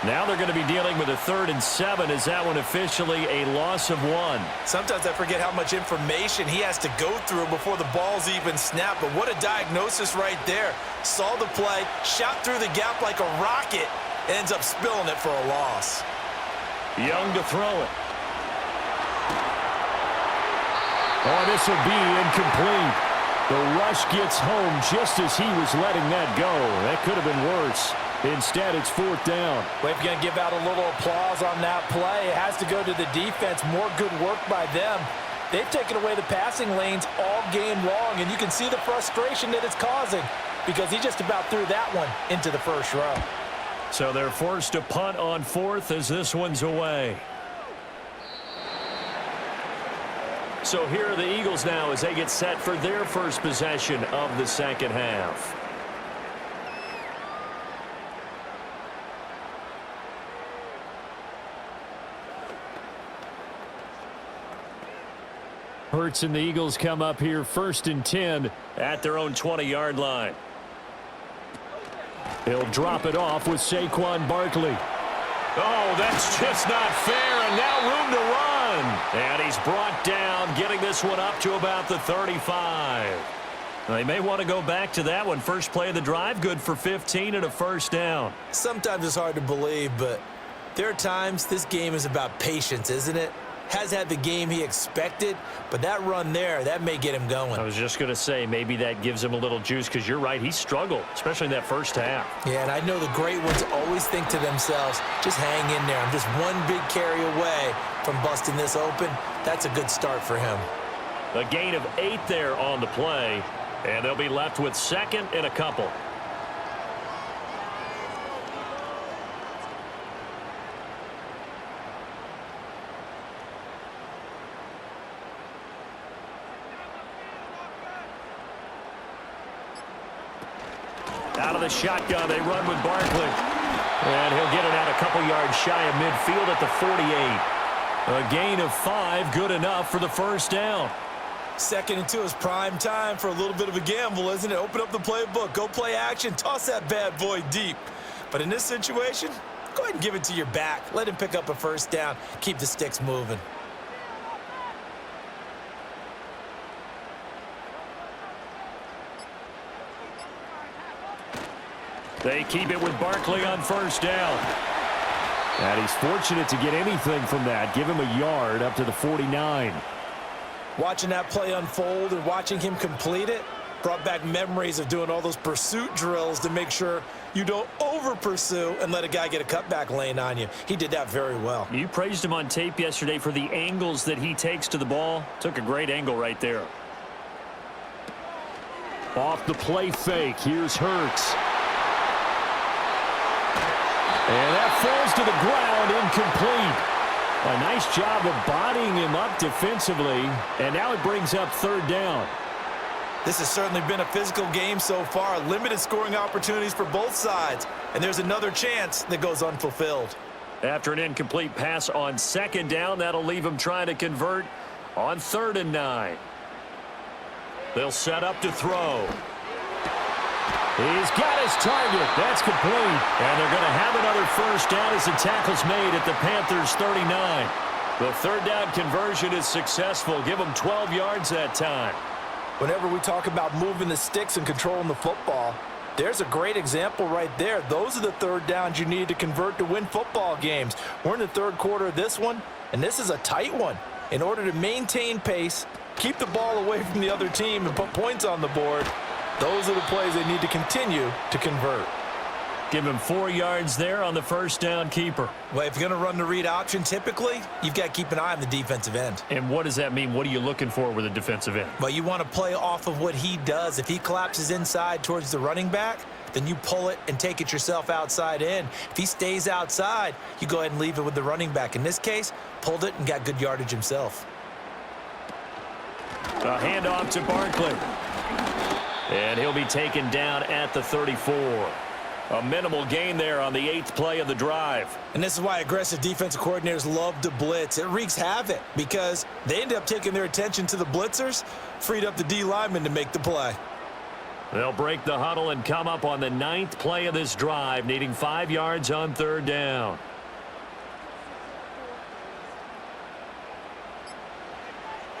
[SPEAKER 1] Now they're going to be dealing with a 3rd and 7. Is that one officially a loss of 1?
[SPEAKER 2] Sometimes I forget how much information he has to go through before the ball's even snapped. But what a diagnosis right there. Saw the play, shot through the gap like a rocket, ends up spilling it for a loss.
[SPEAKER 1] Young to throw it. Oh, this will be incomplete. The rush gets home just as he was letting that go. That could have been worse. Instead, it's 4th down.
[SPEAKER 2] Well, if you're going to give out a little applause on that play, it has to go to the defense. More good work by them. They've taken away the passing lanes all game long, and you can see the frustration that it's causing because he just about threw that one into the first row.
[SPEAKER 1] So they're forced to punt on 4th as this one's away. So here are the Eagles now as they get set for their first possession of the second half. Hurts and the Eagles come up here 1st and 10 at their own 20-yard line. He'll drop it off with Saquon Barkley. Oh, that's just not fair, and now room to run. And he's brought down, getting this one up to about the 35. They may want to go back to that one. First play of the drive, good for 15 and a 1st down.
[SPEAKER 2] Sometimes it's hard to believe, but there are times this game is about patience, isn't it? Has had the game he expected, but that run there, that may get him going.
[SPEAKER 1] I was just going to say, maybe that gives him a little juice because you're right, he struggled, especially in that first half.
[SPEAKER 2] Yeah, and I know the great ones always think to themselves, just hang in there. I'm just one big carry away from busting this open. That's a good start for him.
[SPEAKER 1] A gain of 8 there on the play, and they'll be left with 2nd and a couple. Out of the shotgun, they run with Barkley. And he'll get it out a couple yards shy of midfield at the 48. A gain of 5, good enough for the 1st down.
[SPEAKER 2] 2nd and 2 is prime time for a little bit of a gamble, isn't it? Open up the playbook, go play action, toss that bad boy deep. But in this situation, go ahead and give it to your back. Let him pick up a 1st down, keep the sticks moving.
[SPEAKER 1] They keep it with Barkley on 1st down. And he's fortunate to get anything from that. Give him a yard up to the 49.
[SPEAKER 2] Watching that play unfold and watching him complete it brought back memories of doing all those pursuit drills to make sure you don't over-pursue and let a guy get a cutback lane on you. He did that very well.
[SPEAKER 1] You praised him on tape yesterday for the angles that he takes to the ball. Took a great angle right there. Off the play fake. Here's Hurts. And that falls to the ground, incomplete. A nice job of bodying him up defensively, and now it brings up 3rd down.
[SPEAKER 2] This has certainly been a physical game so far. Limited scoring opportunities for both sides, and there's another chance that goes unfulfilled.
[SPEAKER 1] After an incomplete pass on 2nd down, that'll leave him trying to convert on 3rd and 9. They'll set up to throw. He's got his target. That's complete. And they're going to have another 1st down as the tackle's made at the Panthers' 39. The 3rd down conversion is successful. Give them 12 yards that time.
[SPEAKER 2] Whenever we talk about moving the sticks and controlling the football, there's a great example right there. Those are the 3rd downs you need to convert to win football games. We're in the 3rd quarter of this one, and this is a tight one. In order to maintain pace, keep the ball away from the other team, and put points on the board, those are the plays they need to continue to convert.
[SPEAKER 1] Give him 4 yards there on the 1st down keeper.
[SPEAKER 2] Well, if you're going to run the read option, typically, you've got to keep an eye on the defensive end.
[SPEAKER 1] And what does that mean? What are you looking for with a defensive end?
[SPEAKER 2] Well, you want to play off of what he does. If he collapses inside towards the running back, then you pull it and take it yourself outside in. If he stays outside, you go ahead and leave it with the running back. In this case, pulled it and got good yardage himself.
[SPEAKER 1] A handoff to Barkley. And he'll be taken down at the 34. A minimal gain there on the 8th play of the drive.
[SPEAKER 2] And this is why aggressive defensive coordinators love to blitz. It wreaks havoc because they end up taking their attention to the blitzers, freed up the D lineman to make the play.
[SPEAKER 1] They'll break the huddle and come up on the 9th play of this drive, needing 5 yards on 3rd down.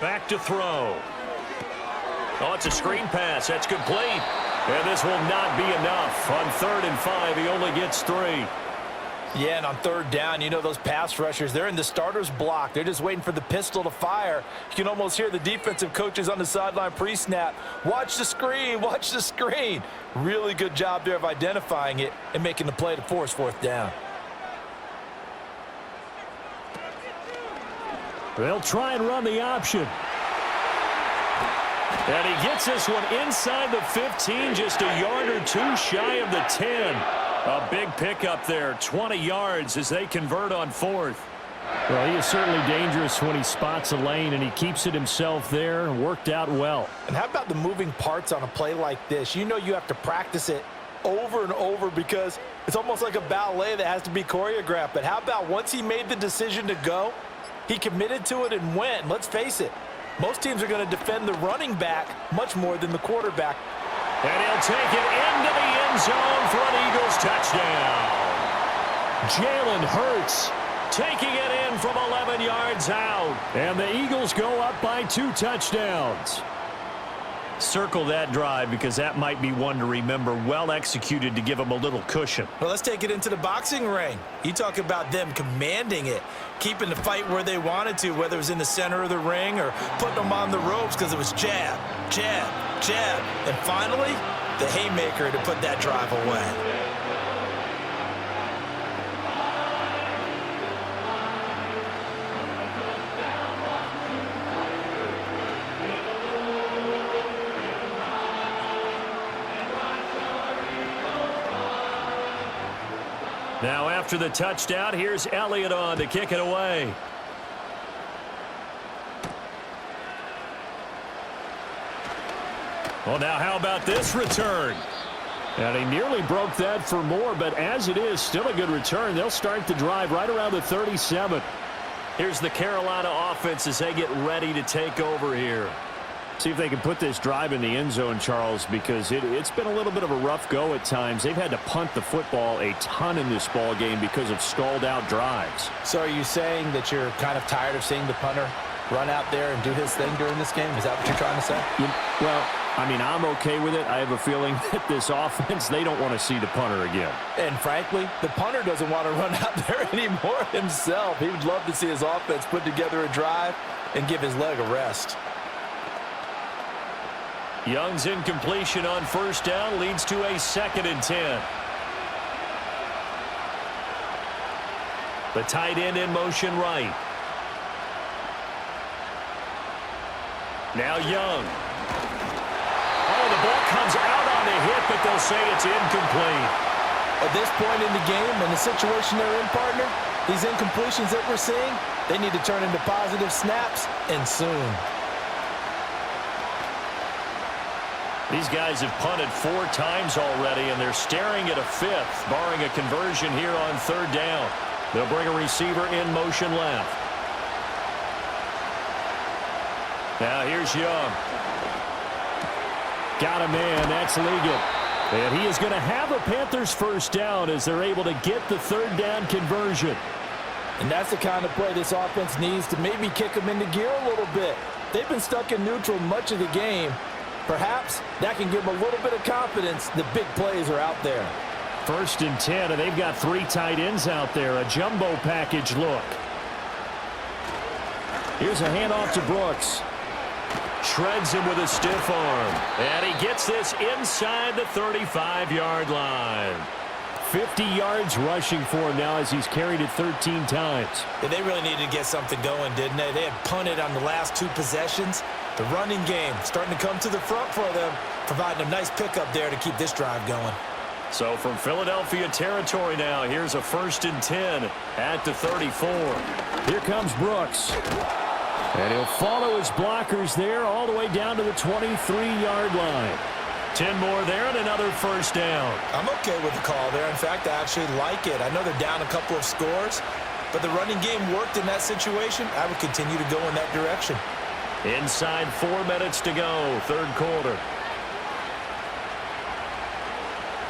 [SPEAKER 1] Back to throw. Oh, it's a screen pass. That's complete. And this will not be enough. On 3rd and 5, he only gets 3.
[SPEAKER 2] Yeah, and on 3rd down, you know those pass rushers, they're in the starter's block. They're just waiting for the pistol to fire. You can almost hear the defensive coaches on the sideline pre-snap. Watch the screen, watch the screen. Really good job there of identifying it and making the play to force 4th down.
[SPEAKER 1] They'll try and run the option. And he gets this one inside the 15, just a yard or 2 shy of the 10. A big pickup there, 20 yards as they convert on 4th. Well, he is certainly dangerous when he spots a lane, and he keeps it himself there. Worked out well.
[SPEAKER 2] And how about the moving parts on a play like this? You know you have to practice it over and over because it's almost like a ballet that has to be choreographed. But how about once he made the decision to go, he committed to it and went. Let's face it, most teams are going to defend the running back much more than the quarterback.
[SPEAKER 1] And he'll take it into the end zone for an Eagles touchdown. Jalen Hurts taking it in from 11 yards out. And the Eagles go up by 2 touchdowns. Circle that drive because that might be one to remember. Well executed to give them a little cushion.
[SPEAKER 2] Well, let's take it into the boxing ring. You talk about them commanding it, keeping the fight where they wanted to, whether it was in the center of the ring or putting them on the ropes because it was jab, jab, jab. And finally, the haymaker to put that drive away.
[SPEAKER 1] Now after the touchdown, here's Elliott on to kick it away. Well, now how about this return? And he nearly broke that for more, but as it is, still a good return. They'll start the drive right around the 37. Here's the Carolina offense as they get ready to take over here. See if they can put this drive in the end zone, Charles, because it's been a little bit of a rough go at times. They've had to punt the football a ton in this ball game because of stalled-out drives.
[SPEAKER 2] So are you saying that you're kind of tired of seeing the punter run out there and do his thing during this game? Is that what you're trying to say?
[SPEAKER 1] Well, I mean, I'm okay with it. I have a feeling that this offense, they don't want to see the punter again.
[SPEAKER 2] And frankly, the punter doesn't want to run out there anymore himself. He would love to see his offense put together a drive and give his leg a rest.
[SPEAKER 1] Young's incompletion on 1st down leads to a 2nd and 10. The tight end in motion right. Now Young. Oh, the ball comes out on the hit, but they'll say it's incomplete.
[SPEAKER 2] At this point in the game and the situation they're in, partner, these incompletions that we're seeing, they need to turn into positive snaps, and soon.
[SPEAKER 1] These guys have punted 4 times already, and they're staring at a 5th, barring a conversion here on 3rd down. They'll bring a receiver in motion left. Now here's Young. Got a man. That's legal. And he is going to have a Panthers 1st down as they're able to get the 3rd down conversion.
[SPEAKER 2] And that's the kind of play this offense needs to maybe kick them into gear a little bit. They've been stuck in neutral much of the game. Perhaps that can give them a little bit of confidence. The big plays are out there.
[SPEAKER 1] 1st and 10, and they've got 3 tight ends out there. A jumbo package look. Here's a handoff to Brooks. Shreds him with a stiff arm. And he gets this inside the 35-yard line. 50 yards rushing for him now as he's carried it 13 times.
[SPEAKER 2] Yeah, they really needed to get something going, didn't they? They had punted on the last 2 possessions. The running game starting to come to the front for them, providing a nice pickup there to keep this drive going.
[SPEAKER 1] So from Philadelphia territory now, here's a 1st and 10 at the 34. Here comes Brooks. And he'll follow his blockers there all the way down to the 23-yard line. 10 more there and another first down.
[SPEAKER 2] I'm okay with the call there. In fact, I actually like it. I know they're down a couple of scores, but the running game worked in that situation. I would continue to go in that direction.
[SPEAKER 1] Inside 4 minutes to go, third quarter.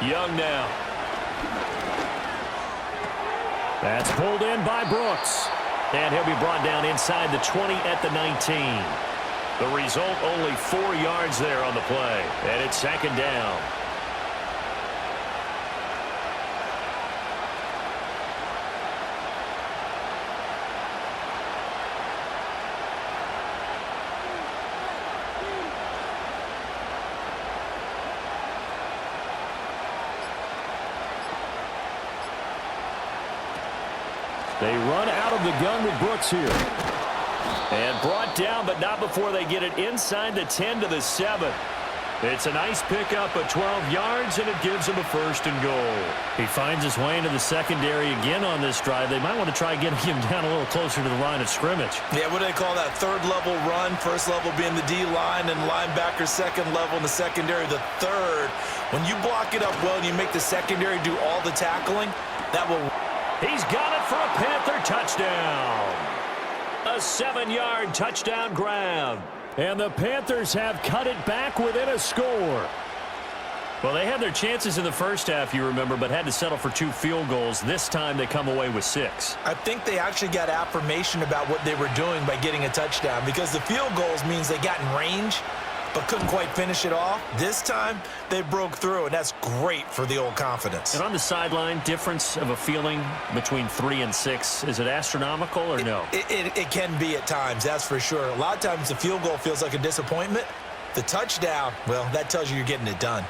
[SPEAKER 1] Young now. That's pulled in by Brooks. And he'll be brought down inside the 20 at the 19. The result, only 4 yards there on the play. And it's second down. They run out of the gun with Brooks here. And brought down, but not before they get it inside the 10 to the 7. It's a nice pickup of 12 yards, and it gives him a first and goal. He finds his way into the secondary again on this drive. They might want to try getting him down a little closer to the line of scrimmage.
[SPEAKER 2] Yeah, what do they call that? Third level run. First level being the D-line, and linebacker second level in the secondary, the third. When you block it up well and you make the secondary do all the tackling, that will...
[SPEAKER 1] He's got it for a Panther touchdown. A 7-yard touchdown grab. And the Panthers have cut it back within a score. Well, they had their chances in the first half, you remember, but had to settle for 2 field goals. This time they come away with 6.
[SPEAKER 2] I think they actually got affirmation about what they were doing by getting a touchdown, because the field goals means they got in range but couldn't quite finish it off. This time, they broke through, and that's great for the old confidence.
[SPEAKER 1] And on the sideline, difference of a feeling between 3 and 6, is it astronomical or no?
[SPEAKER 2] It can be at times, that's for sure. A lot of times the field goal feels like a disappointment. The touchdown, well, that tells you you're getting it done.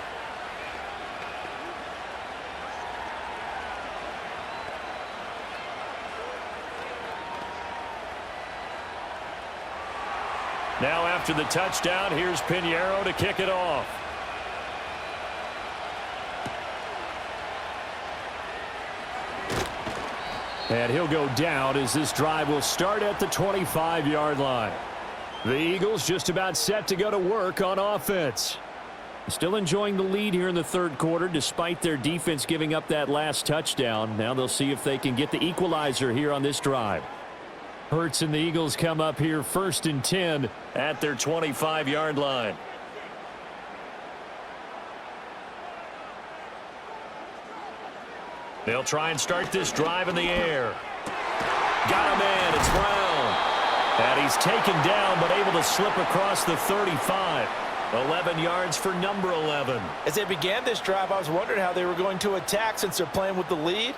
[SPEAKER 1] Now after the touchdown, here's Pinheiro to kick it off. And he'll go down as this drive will start at the 25-yard line. The Eagles just about set to go to work on offense. Still enjoying the lead here in the third quarter despite their defense giving up that last touchdown. Now they'll see if they can get the equalizer here on this drive. Hurts and the Eagles come up here first and 10 at their 25-yard line. They'll try and start this drive in the air. Got him in. It's Brown. And he's taken down but able to slip across the 35. 11 yards for number 11.
[SPEAKER 2] As they began this drive, I was wondering how they were going to attack since they're playing with the lead.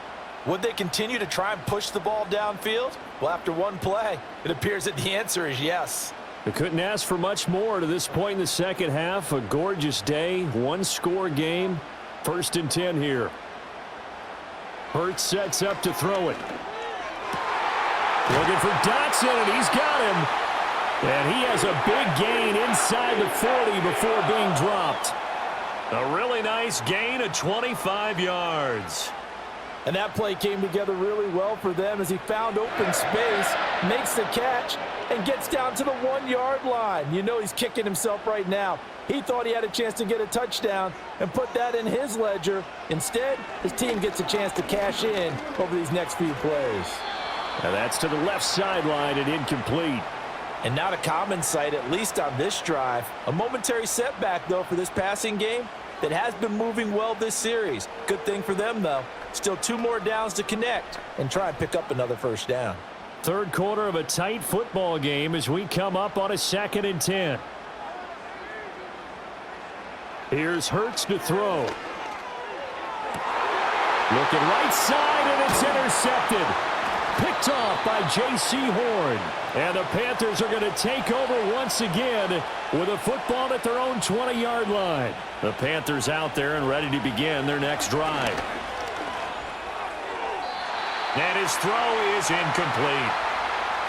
[SPEAKER 2] Would they continue to try and push the ball downfield? Well, after one play, it appears that the answer is yes.
[SPEAKER 1] They couldn't ask for much more to this point in the second half. A gorgeous day, one-score game. First and 10 here. Hurts sets up to throw it. Looking for Dotson, and he's got him. And he has a big gain inside the 40 before being dropped. A really nice gain of 25 yards.
[SPEAKER 2] And that play came together really well for them as he found open space, makes the catch, and gets down to the 1-yard line. You know he's kicking himself right now. He thought he had a chance to get a touchdown and put that in his ledger. Instead, his team gets a chance to cash in over these next few plays.
[SPEAKER 1] Now that's to the left sideline and incomplete.
[SPEAKER 2] And not a common sight, at least on this drive. A momentary setback, though, for this passing game that has been moving well this series. Good thing for them, though. Still 2 more downs to connect and try and pick up another first down.
[SPEAKER 1] Third quarter of a tight football game as we come up on a 2nd and 10. Here's Hurts to throw. Looking right side, and it's intercepted. Picked off by J.C. Horn. And the Panthers are going to take over once again with a football at their own 20-yard line. The Panthers out there and ready to begin their next drive. And his throw is incomplete.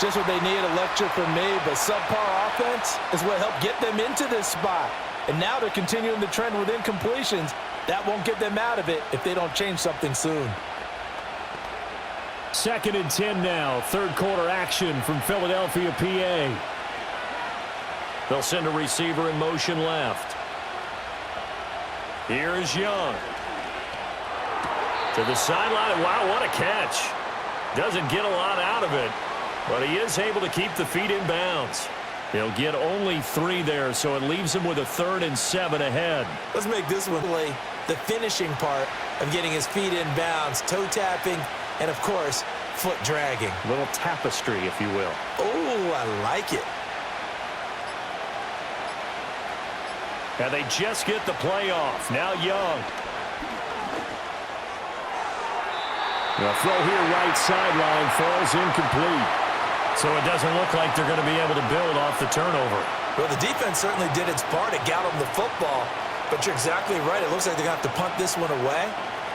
[SPEAKER 2] Just what they need, a lecture from me, but subpar offense is what helped get them into this spot. And now they're continuing the trend with incompletions. That won't get them out of it if they don't change something soon.
[SPEAKER 1] 2nd and 10 now. Third quarter action from Philadelphia, PA. They'll send a receiver in motion left. Here is Young. To the sideline. Wow, what a catch. Doesn't get a lot out of it, but he is able to keep the feet in bounds. He'll get only 3 there, so it leaves him with a 3rd and 7 ahead.
[SPEAKER 2] Let's make this one play the finishing part of getting his feet in bounds, toe tapping, and of course, foot dragging.
[SPEAKER 1] A little tapestry, if you will.
[SPEAKER 2] Oh, I like it.
[SPEAKER 1] And they just get the playoff. Now Young. The throw here right sideline falls incomplete. So it doesn't look like they're going to be able to build off the turnover.
[SPEAKER 2] Well, the defense certainly did its part. It got them the football. But you're exactly right. It looks like they're going to have to punt this one away.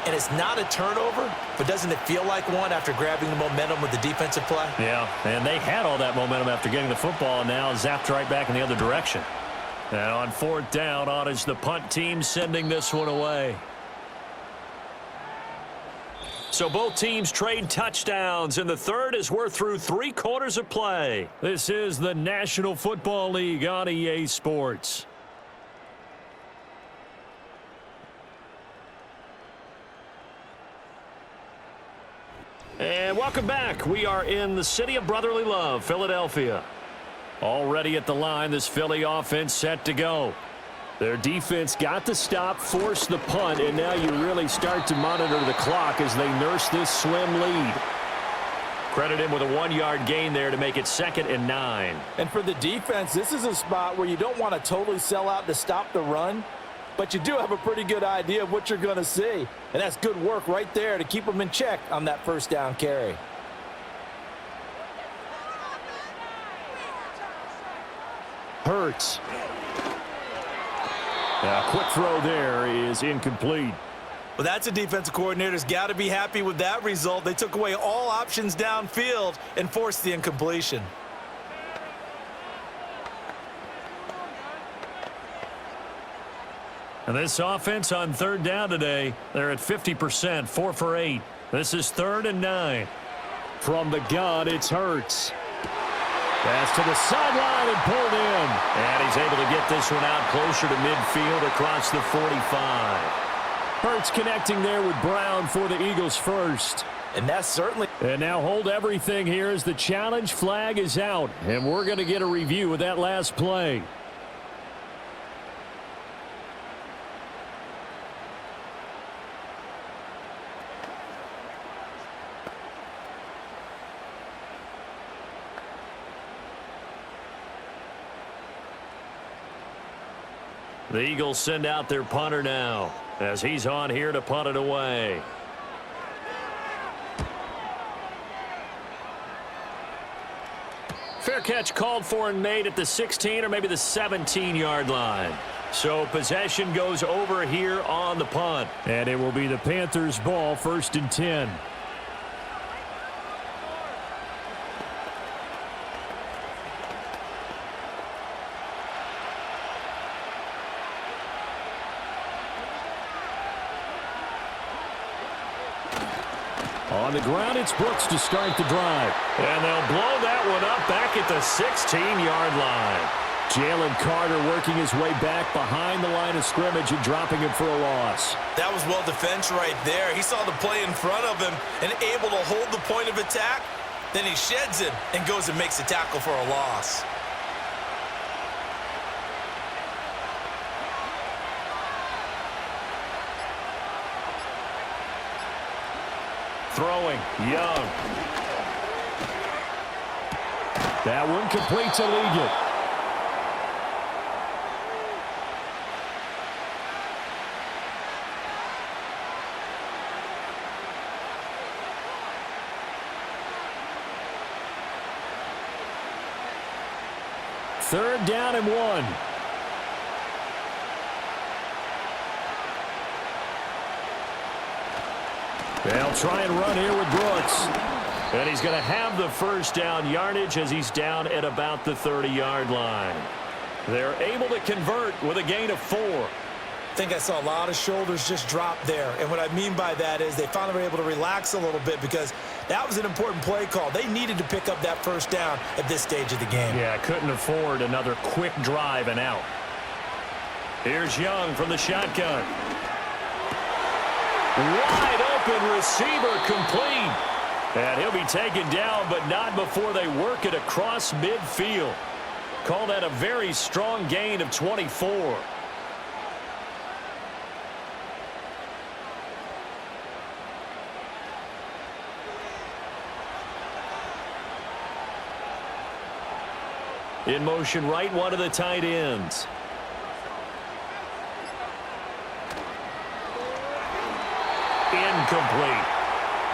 [SPEAKER 2] And it's not a turnover, but doesn't it feel like one after grabbing the momentum with the defensive play?
[SPEAKER 1] Yeah, and they had all that momentum after getting the football, and now zapped right back in the other direction. And on 4th down, on is the punt team sending this one away. So both teams trade touchdowns, and the third as we're through 3 quarters of play. This is the National Football League on EA Sports. And welcome back. We are in the city of brotherly love, Philadelphia. Already at the line, this Philly offense set to go. Their defense got the stop, forced the punt, and now you really start to monitor the clock as they nurse this slim lead. Credit him with a 1-yard gain there to make it 2nd and 9.
[SPEAKER 2] And for the defense, this is a spot where you don't want to totally sell out to stop the run, but you do have a pretty good idea of what you're going to see. And that's good work right there to keep them in check on that 1st down carry.
[SPEAKER 1] Hurts. A quick throw there is incomplete.
[SPEAKER 2] Well, that's a defensive coordinator's got to be happy with that result. They took away all options downfield and forced the incompletion.
[SPEAKER 1] And this offense on 3rd down today, they're at 50%, 4 for 8. This is 3rd and 9. From the gun, it's Hurts. Pass to the sideline and pulled in. And he's able to get this one out closer to midfield across the 45. Hurts connecting there with Brown for the Eagles first.
[SPEAKER 2] And that's certainly...
[SPEAKER 1] And now hold everything here as the challenge flag is out. And we're going to get a review of that last play. The Eagles send out their punter now as he's on here to punt it away. Fair catch called for and made at the 16 or maybe the 17-yard line. So possession goes over here on the punt. And it will be the Panthers' ball, 1st and 10. On the ground, it's Brooks to start the drive. And they'll blow that one up back at the 16-yard line. Jalen Carter working his way back behind the line of scrimmage and dropping him for a loss.
[SPEAKER 2] That was well defense right there. He saw the play in front of him and able to hold the point of attack. Then he sheds him and goes and makes a tackle for a loss.
[SPEAKER 1] Throwing, Young. That one complete to Liggett. Third down and 1. They'll try and run here with Brooks. And he's going to have the 1st down yardage as he's down at about the 30-yard line. They're able to convert with a gain of 4.
[SPEAKER 2] I think I saw a lot of shoulders just drop there. And what I mean by that is they finally were able to relax a little bit because that was an important play call. They needed to pick up that 1st down at this stage of the game.
[SPEAKER 1] Yeah, couldn't afford another quick drive and out. Here's Young from the shotgun. Wide open receiver complete. And he'll be taken down, but not before they work it across midfield. Call that a very strong gain of 24. In motion, right one of the tight ends. Incomplete.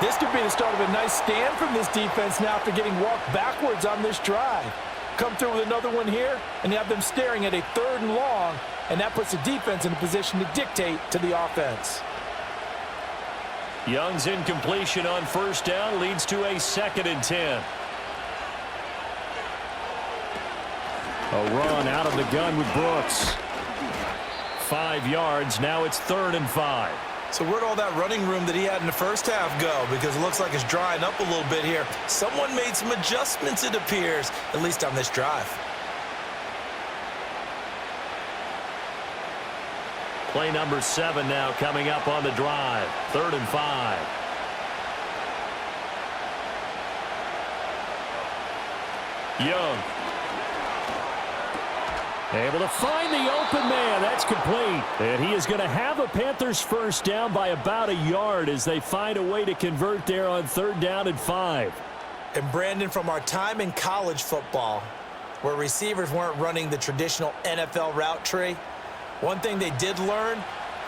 [SPEAKER 2] This could be the start of a nice stand from this defense now after getting walked backwards on this drive. Come through with another one here, and you have them staring at a 3rd and long, and that puts the defense in a position to dictate to the offense.
[SPEAKER 1] Young's incompletion on 1st down leads to a 2nd and 10. A run out of the gun with Brooks. 5 yards, now it's 3rd and 5.
[SPEAKER 2] So where'd all that running room that he had in the first half go? Because it looks like it's drying up a little bit here. Someone made some adjustments, it appears, at least on this drive.
[SPEAKER 1] Play number 7 now coming up on the drive. 3rd and 5. Young. Able to find the open man. That's complete. And he is going to have a Panthers 1st down by about a yard as they find a way to convert there on 3rd down and 5.
[SPEAKER 2] And Brandon, from our time in college football, where receivers weren't running the traditional NFL route tree, one thing they did learn,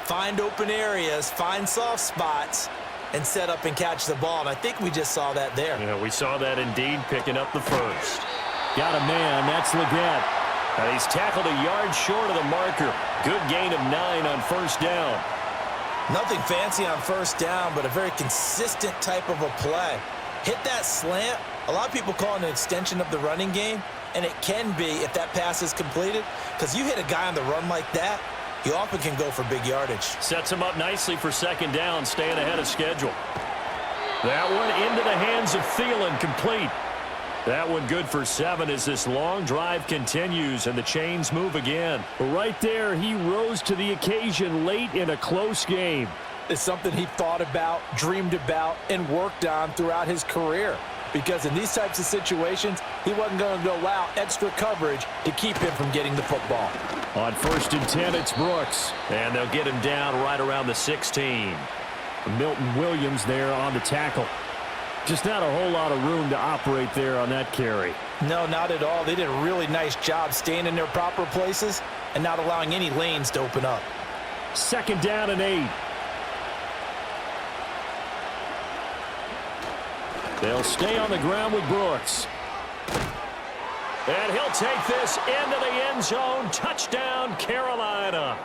[SPEAKER 2] find open areas, find soft spots, and set up and catch the ball. And I think we just saw that there.
[SPEAKER 1] Yeah, we saw that indeed, picking up the 1st. Got a man. That's Leggett. And he's tackled a yard short of the marker. Good gain of 9 on 1st down.
[SPEAKER 2] Nothing fancy on 1st down, but a very consistent type of a play. Hit that slant. A lot of people call it an extension of the running game, and it can be if that pass is completed, because you hit a guy on the run like that, you often can go for big yardage.
[SPEAKER 1] Sets him up nicely for 2nd down, staying ahead of schedule. That one into the hands of Thielen, complete. That one good for 7 as this long drive continues and the chains move again. Right there, he rose to the occasion late in a close game.
[SPEAKER 2] It's something he thought about, dreamed about, and worked on throughout his career. Because in these types of situations, he wasn't going to allow extra coverage to keep him from getting the football.
[SPEAKER 1] On 1st and 10, it's Brooks. And they'll get him down right around the 16. Milton Williams there on the tackle. Just not a whole lot of room to operate there on that carry.
[SPEAKER 2] No, not at all. They did a really nice job staying in their proper places and not allowing any lanes to open up.
[SPEAKER 1] 2nd down and 8. They'll stay on the ground with Brooks. And he'll take this into the end zone. Touchdown, Carolina.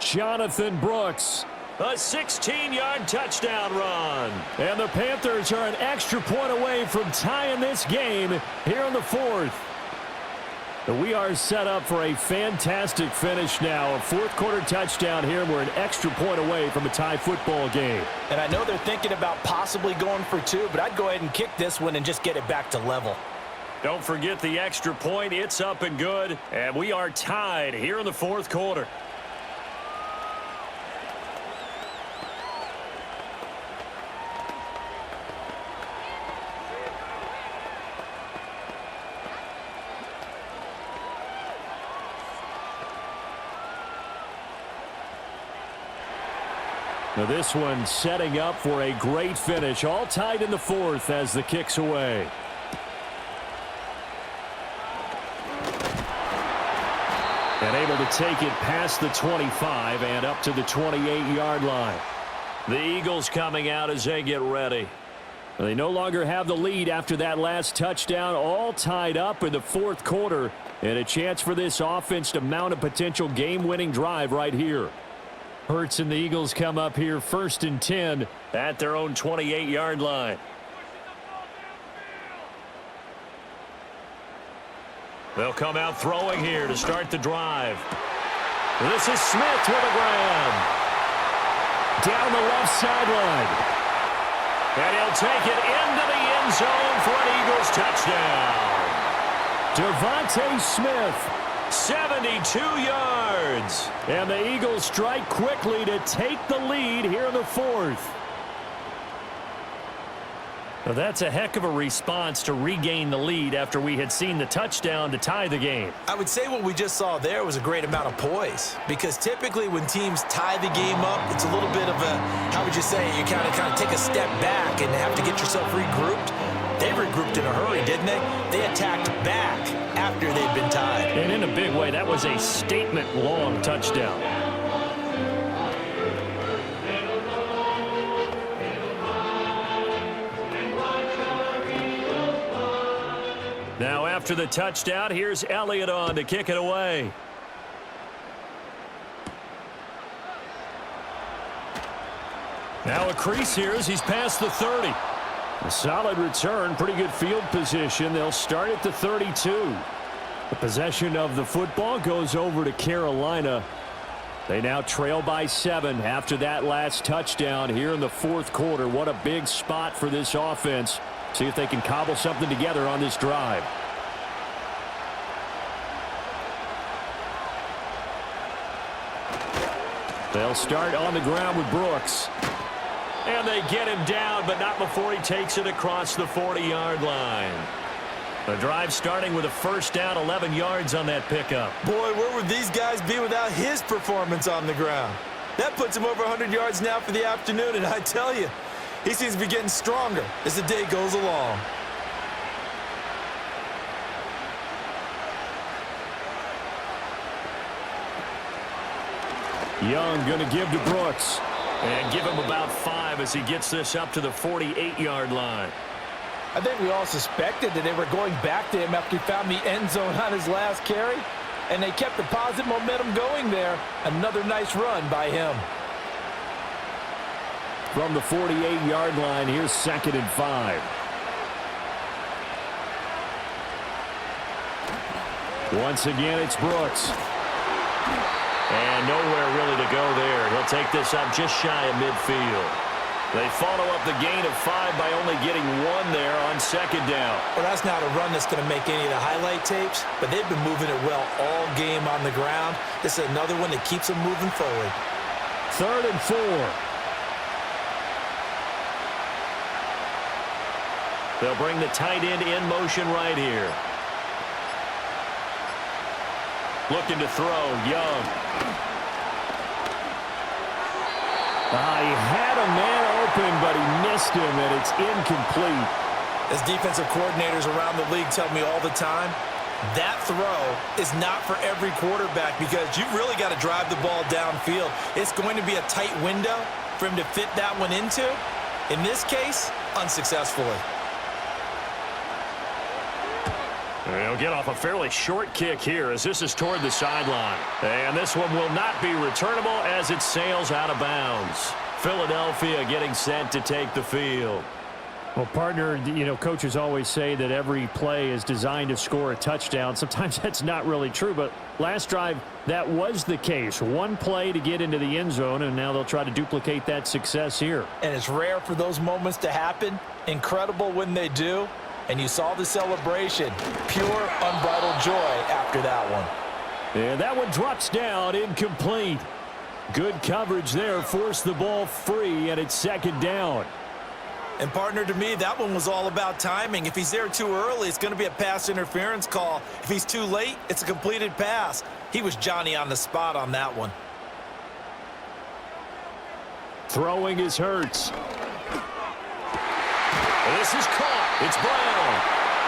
[SPEAKER 1] Jonathan Brooks. A 16-yard touchdown run. And the Panthers are an extra point away from tying this game here in the 4th. We are set up for a fantastic finish now. A 4th quarter touchdown here. We're an extra point away from a tie football game.
[SPEAKER 2] And I know they're thinking about possibly going for 2, but I'd go ahead and kick this one and just get it back to level.
[SPEAKER 1] Don't forget the extra point. It's up and good. And we are tied here in the 4th quarter. Now this one setting up for a great finish. All tied in the 4th as the kick's away. And able to take it past the 25 and up to the 28-yard line. The Eagles coming out as they get ready. They no longer have the lead after that last touchdown. All tied up in the 4th quarter. And a chance for this offense to mount a potential game-winning drive right here. Hurts and the Eagles come up here 1st and 10 at their own 28-yard line. They'll come out throwing here to start the drive. This is Smith with a grab. Down the left sideline. And he'll take it into the end zone for an Eagles touchdown. Devontae Smith 72 yards. And the Eagles strike quickly to take the lead here in the fourth. Well, that's a heck of a response to regain the lead after we had seen the touchdown to tie the game.
[SPEAKER 2] I would say what we just saw there was a great amount of poise, because typically when teams tie the game up, it's a little bit of a, how would you say, you kind of take a step back and have to get yourself regrouped. They regrouped in a hurry, didn't they? They attacked back after they'd been tied.
[SPEAKER 1] And in a big way, that was a statement-long touchdown. Now after the touchdown, here's Elliott on to kick it away. Now a crease here as he's past the 30. A solid return, pretty good field position. They'll start at the 32. The possession of the football goes over to Carolina. They now trail by 7 after that last touchdown here in the fourth quarter. What a big spot for this offense. See if they can cobble something together on this drive. They'll start on the ground with Brooks. And they get him down, but not before he takes it across the 40-yard line. The drive starting with a first down, 11 yards on that pickup.
[SPEAKER 2] Boy, where would these guys be without his performance on the ground? That puts him over 100 yards now for the afternoon, and I tell you, he seems to be getting stronger as the day goes along.
[SPEAKER 1] Young going to give to Brooks. And give him about 5 as he gets this up to the 48-yard line.
[SPEAKER 2] I think we all suspected that they were going back to him after he found the end zone on his last carry, and they kept the positive momentum going there. Another nice run by him.
[SPEAKER 1] From the 48-yard line, here's 2nd and 5. Once again, it's Brooks. And nowhere really to go there. He'll take this up just shy of midfield. They follow up the gain of 5 by only getting 1 there on 2nd down.
[SPEAKER 2] Well, that's not a run that's going to make any of the highlight tapes, but they've been moving it well all game on the ground. This is another one that keeps them moving forward.
[SPEAKER 1] 3rd and 4. They'll bring the tight end in motion right here. Looking to throw, Young. He had a man open, but he missed him, and it's incomplete.
[SPEAKER 2] As defensive coordinators around the league tell me all the time, that throw is not for every quarterback because you've really got to drive the ball downfield. It's going to be a tight window for him to fit that one into. In this case, unsuccessfully.
[SPEAKER 1] He'll get off a fairly short kick here as this is toward the sideline. And this one will not be returnable as it sails out of bounds. Philadelphia getting set to take the field. Well, partner, coaches always say that every play is designed to score a touchdown. Sometimes that's not really true, but last drive, that was the case. One play to get into the end zone, and now they'll try to duplicate that success here.
[SPEAKER 2] And it's rare for those moments to happen. Incredible when they do. And you saw the celebration. Pure, unbridled joy after that one.
[SPEAKER 1] And that one drops down, incomplete. Good coverage there, forced the ball free, and it's 2nd down.
[SPEAKER 2] And partner, to me, that one was all about timing. If he's there too early, it's going to be a pass interference call. If he's too late, it's a completed pass. He was Johnny on the spot on that one.
[SPEAKER 1] Throwing is Hurts. This is caught. It's Brown.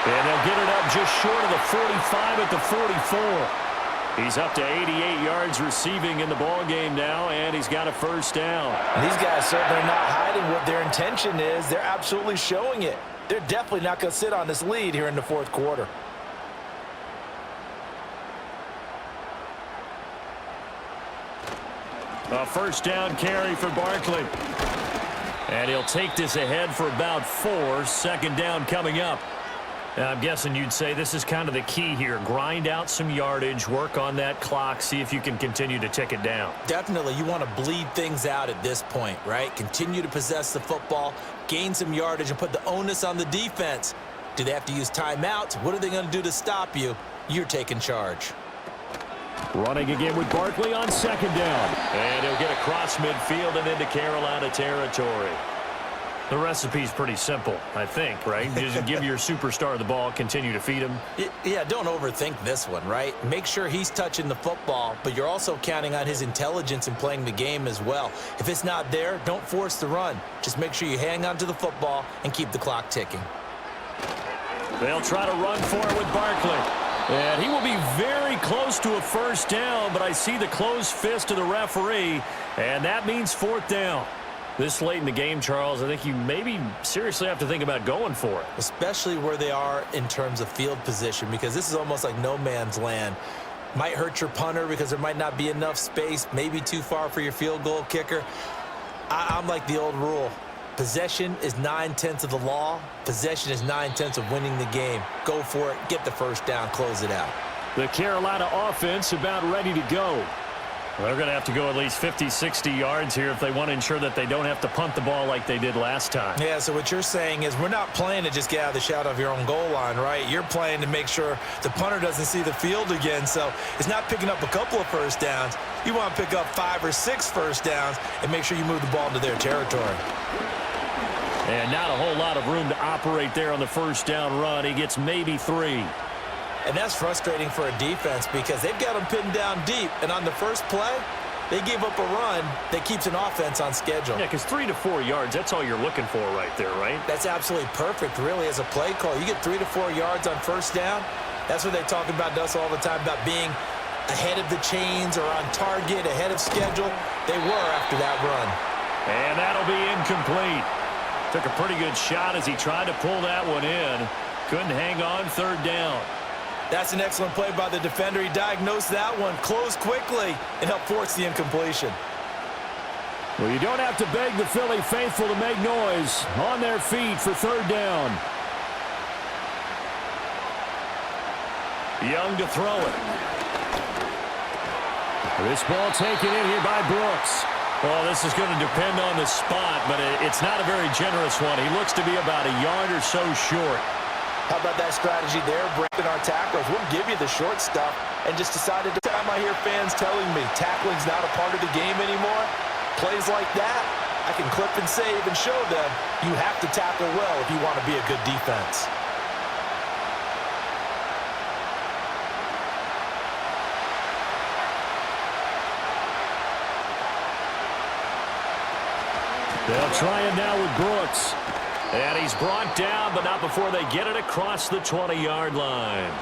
[SPEAKER 1] And they'll get it up just short of the 45 at the 44. He's up to 88 yards receiving in the ballgame now, and he's got a first down.
[SPEAKER 2] These guys certainly are not hiding what their intention is. They're absolutely showing it. They're definitely not going to sit on this lead here in the fourth quarter.
[SPEAKER 1] A first down carry for Barkley. And he'll take this ahead for about 4. 2nd down coming up. I'm guessing you'd say this is kind of the key here. Grind out some yardage, work on that clock, see if you can continue to tick it down.
[SPEAKER 2] Definitely. You want to bleed things out at this point, right? Continue to possess the football, gain some yardage, and put the onus on the defense. Do they have to use timeouts? What are they going to do to stop you? You're taking charge.
[SPEAKER 1] Running again with Barkley on second down. And he'll get across midfield and into Carolina territory. The recipe's pretty simple, I think, right? Just give your superstar the ball, continue to feed him.
[SPEAKER 2] Yeah, don't overthink this one, right? Make sure he's touching the football, but you're also counting on his intelligence in playing the game as well. If it's not there, don't force the run. Just make sure you hang on to the football and keep the clock ticking.
[SPEAKER 1] They'll try to run for it with Barkley. And he will be very close to a first down, but I see the closed fist of the referee, and that means fourth down. This late in the game, Charles, I think you maybe seriously have to think about going for it.
[SPEAKER 2] Especially where they are in terms of field position, because this is almost like no man's land. Might hurt your punter because there might not be enough space, maybe too far for your field goal kicker. I'm like the old rule. Possession is 9/10 of the law. Possession is 9/10 of winning the game. Go for it, get the first down, close it out.
[SPEAKER 1] The Carolina offense about ready to go. They're going to have to go at least 50, 60 yards here if they want to ensure that they don't have to punt the ball like they did last time.
[SPEAKER 2] Yeah, so what you're saying is we're not playing to just get out of the shadow of your own goal line, right? You're playing to make sure the punter doesn't see the field again. So it's not picking up a couple of first downs. You want to pick up 5 or 6 first downs and make sure you move the ball into their territory.
[SPEAKER 1] And not a whole lot of room to operate there on the first down run. He gets maybe 3.
[SPEAKER 2] And that's frustrating for a defense because they've got them pinned down deep. And on the first play, they gave up a run that keeps an offense on schedule.
[SPEAKER 1] Yeah, because 3 to 4 yards, that's all you're looking for right there, right?
[SPEAKER 2] That's absolutely perfect, really, as a play call. You get 3 to 4 yards on first down. That's what they talk about to us all the time, about being ahead of the chains or on target, ahead of schedule. They were after that run.
[SPEAKER 1] And that'll be incomplete. Took a pretty good shot as he tried to pull that one in. Couldn't hang on third down.
[SPEAKER 2] That's an excellent play by the defender. He diagnosed that one, closed quickly, and helped force the incompletion.
[SPEAKER 1] Well, you don't have to beg the Philly faithful to make noise. On their feet for third down. Young to throw it. This ball taken in here by Brooks. Well, this is going to depend on the spot, but it's not a very generous one. He looks to be about a yard or so short.
[SPEAKER 2] How about that strategy there, breaking our tackles? We'll give you the short stuff and just decided to time I hear fans telling me tackling's not a part of the game anymore. Plays like that, I can clip and save and show them you have to tackle well if you want to be a good defense.
[SPEAKER 1] They'll try it now with Brooks. And he's brought down, but not before they get it across the 20-yard line.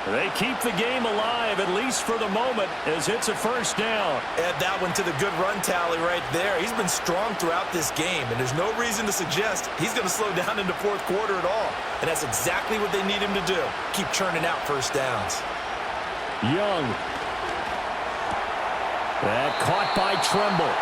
[SPEAKER 1] They keep the game alive, at least for the moment, as it's a first down.
[SPEAKER 2] Add that one to the good run tally right there. He's been strong throughout this game, and there's no reason to suggest he's going to slow down in the fourth quarter at all. And that's exactly what they need him to do. Keep churning out first downs.
[SPEAKER 1] Young. That caught by Tremble.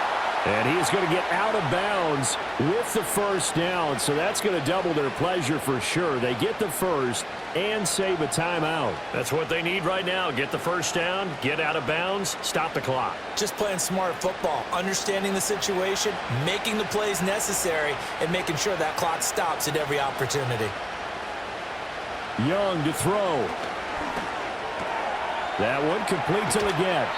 [SPEAKER 1] And he is going to get out of bounds with the first down, so that's going to double their pleasure for sure. They get the first and save a timeout. That's what they need right now. Get the first down, get out of bounds, stop the clock.
[SPEAKER 2] Just playing smart football, understanding the situation, making the plays necessary, and making sure that clock stops at every opportunity.
[SPEAKER 1] Young to throw. That one complete till again.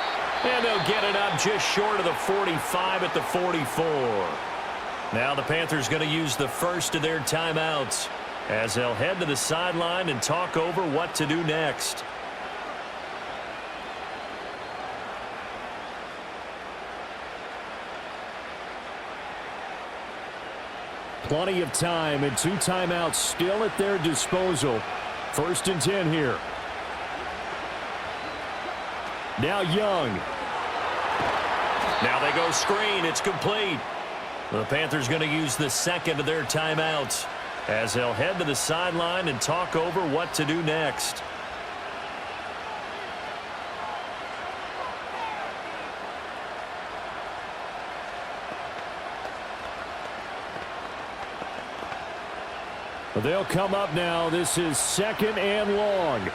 [SPEAKER 1] And they'll get it up just short of the 45 at the 44. Now the Panthers going to use the first of their timeouts as they'll head to the sideline and talk over what to do next. Plenty of time and 2 timeouts still at their disposal. 1st and 10 here. Now Young. Now they go screen. It's complete. The Panthers going to use the second of their timeouts as they'll head to the sideline and talk over what to do next. They'll come up now. This is 2nd and long.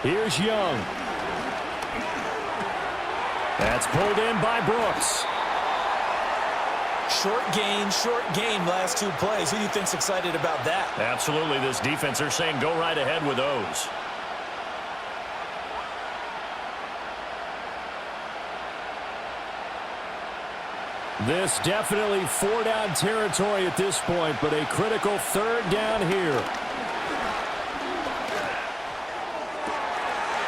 [SPEAKER 1] Here's Young. That's pulled in by Brooks.
[SPEAKER 2] Short gain, last two plays. Who do you think's excited about that?
[SPEAKER 1] Absolutely, this defense, they're saying go right ahead with those. This definitely four-down territory at this point, but a critical third down here.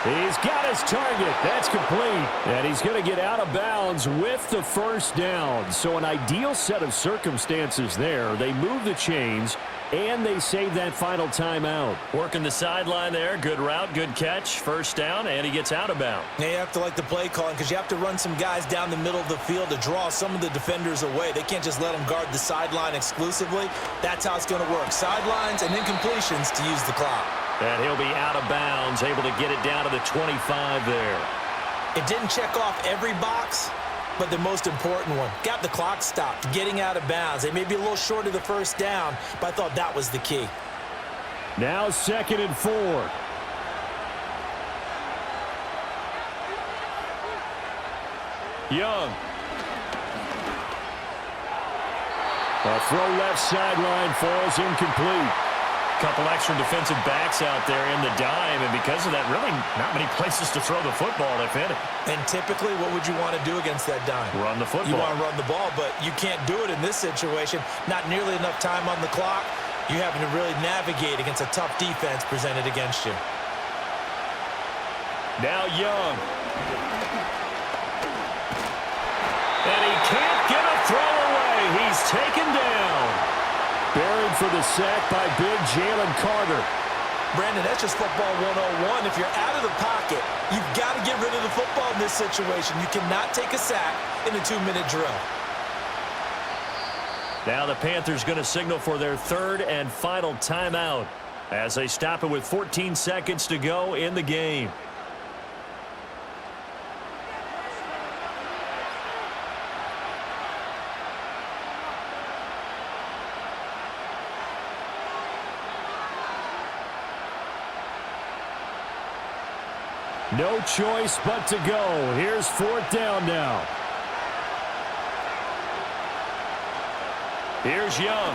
[SPEAKER 1] He's got his target. That's complete. And he's going to get out of bounds with the first down. So an ideal set of circumstances there. They move the chains, and they save that final timeout. Working the sideline there. Good route, good catch. First down, and he gets out of bounds.
[SPEAKER 2] Now you have to like the play calling because you have to run some guys down the middle of the field to draw some of the defenders away. They can't just let them guard the sideline exclusively. That's how it's going to work. Sidelines and incompletions to use the clock.
[SPEAKER 1] And he'll be out of bounds, able to get it down to the 25 there.
[SPEAKER 2] It didn't check off every box, but the most important one. Got the clock stopped, getting out of bounds. They may be a little short of the first down, but I thought that was the key.
[SPEAKER 1] Now 2nd and 4. Young. A throw left sideline falls incomplete. Couple extra defensive backs out there in the dime, and because of that, really not many places to throw the football, if any.
[SPEAKER 2] And typically, what would you want to do against that dime?
[SPEAKER 1] Run the football.
[SPEAKER 2] You want to run the ball, but you can't do it in this situation. Not nearly enough time on the clock. You're having to really navigate against a tough defense presented against you.
[SPEAKER 1] Now Young. And he can't get a throw away. He's taken down. Buried for the sack by big Jalen Carter.
[SPEAKER 2] Brandon, that's just football 101. If you're out of the pocket, you've got to get rid of the football in this situation. You cannot take a sack in a 2-minute drill.
[SPEAKER 1] Now the Panthers going to signal for their third and final timeout as they stop it with 14 seconds to go in the game. No choice but to go. Here's 4th down now. Here's Young.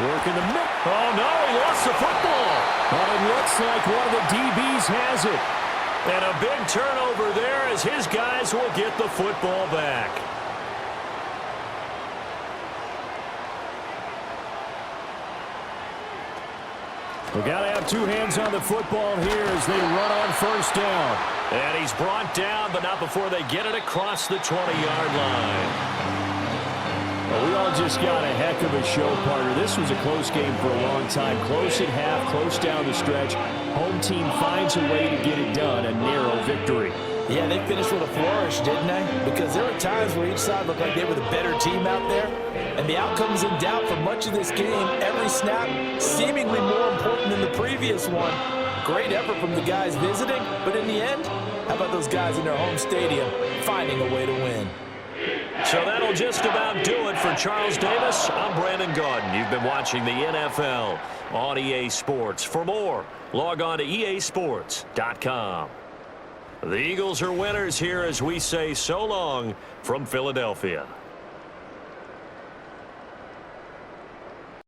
[SPEAKER 1] Working the middle. Oh, no, he lost the football. But it looks like one of the DBs has it. And a big turnover there as his guys will get the football back. We got to have two hands on the football here as they run on first down. And he's brought down, but not before they get it across the 20-yard line. Well, we all just got a heck of a show, partner. This was a close game for a long time. Close at half, close down the stretch. Home team finds a way to get it done, a narrow victory.
[SPEAKER 2] Yeah, they finished with a flourish, didn't they? Because there were times where each side looked like they were the better team out there. And the outcome's in doubt for much of this game. Every snap seemingly more important than the previous one. Great effort from the guys visiting. But in the end, how about those guys in their home stadium finding a way to win?
[SPEAKER 1] So that'll just about do it for Charles Davis. I'm Brandon Gaudin. You've been watching the NFL on EA Sports. For more, log on to easports.com. The Eagles are winners here as we say so long from Philadelphia.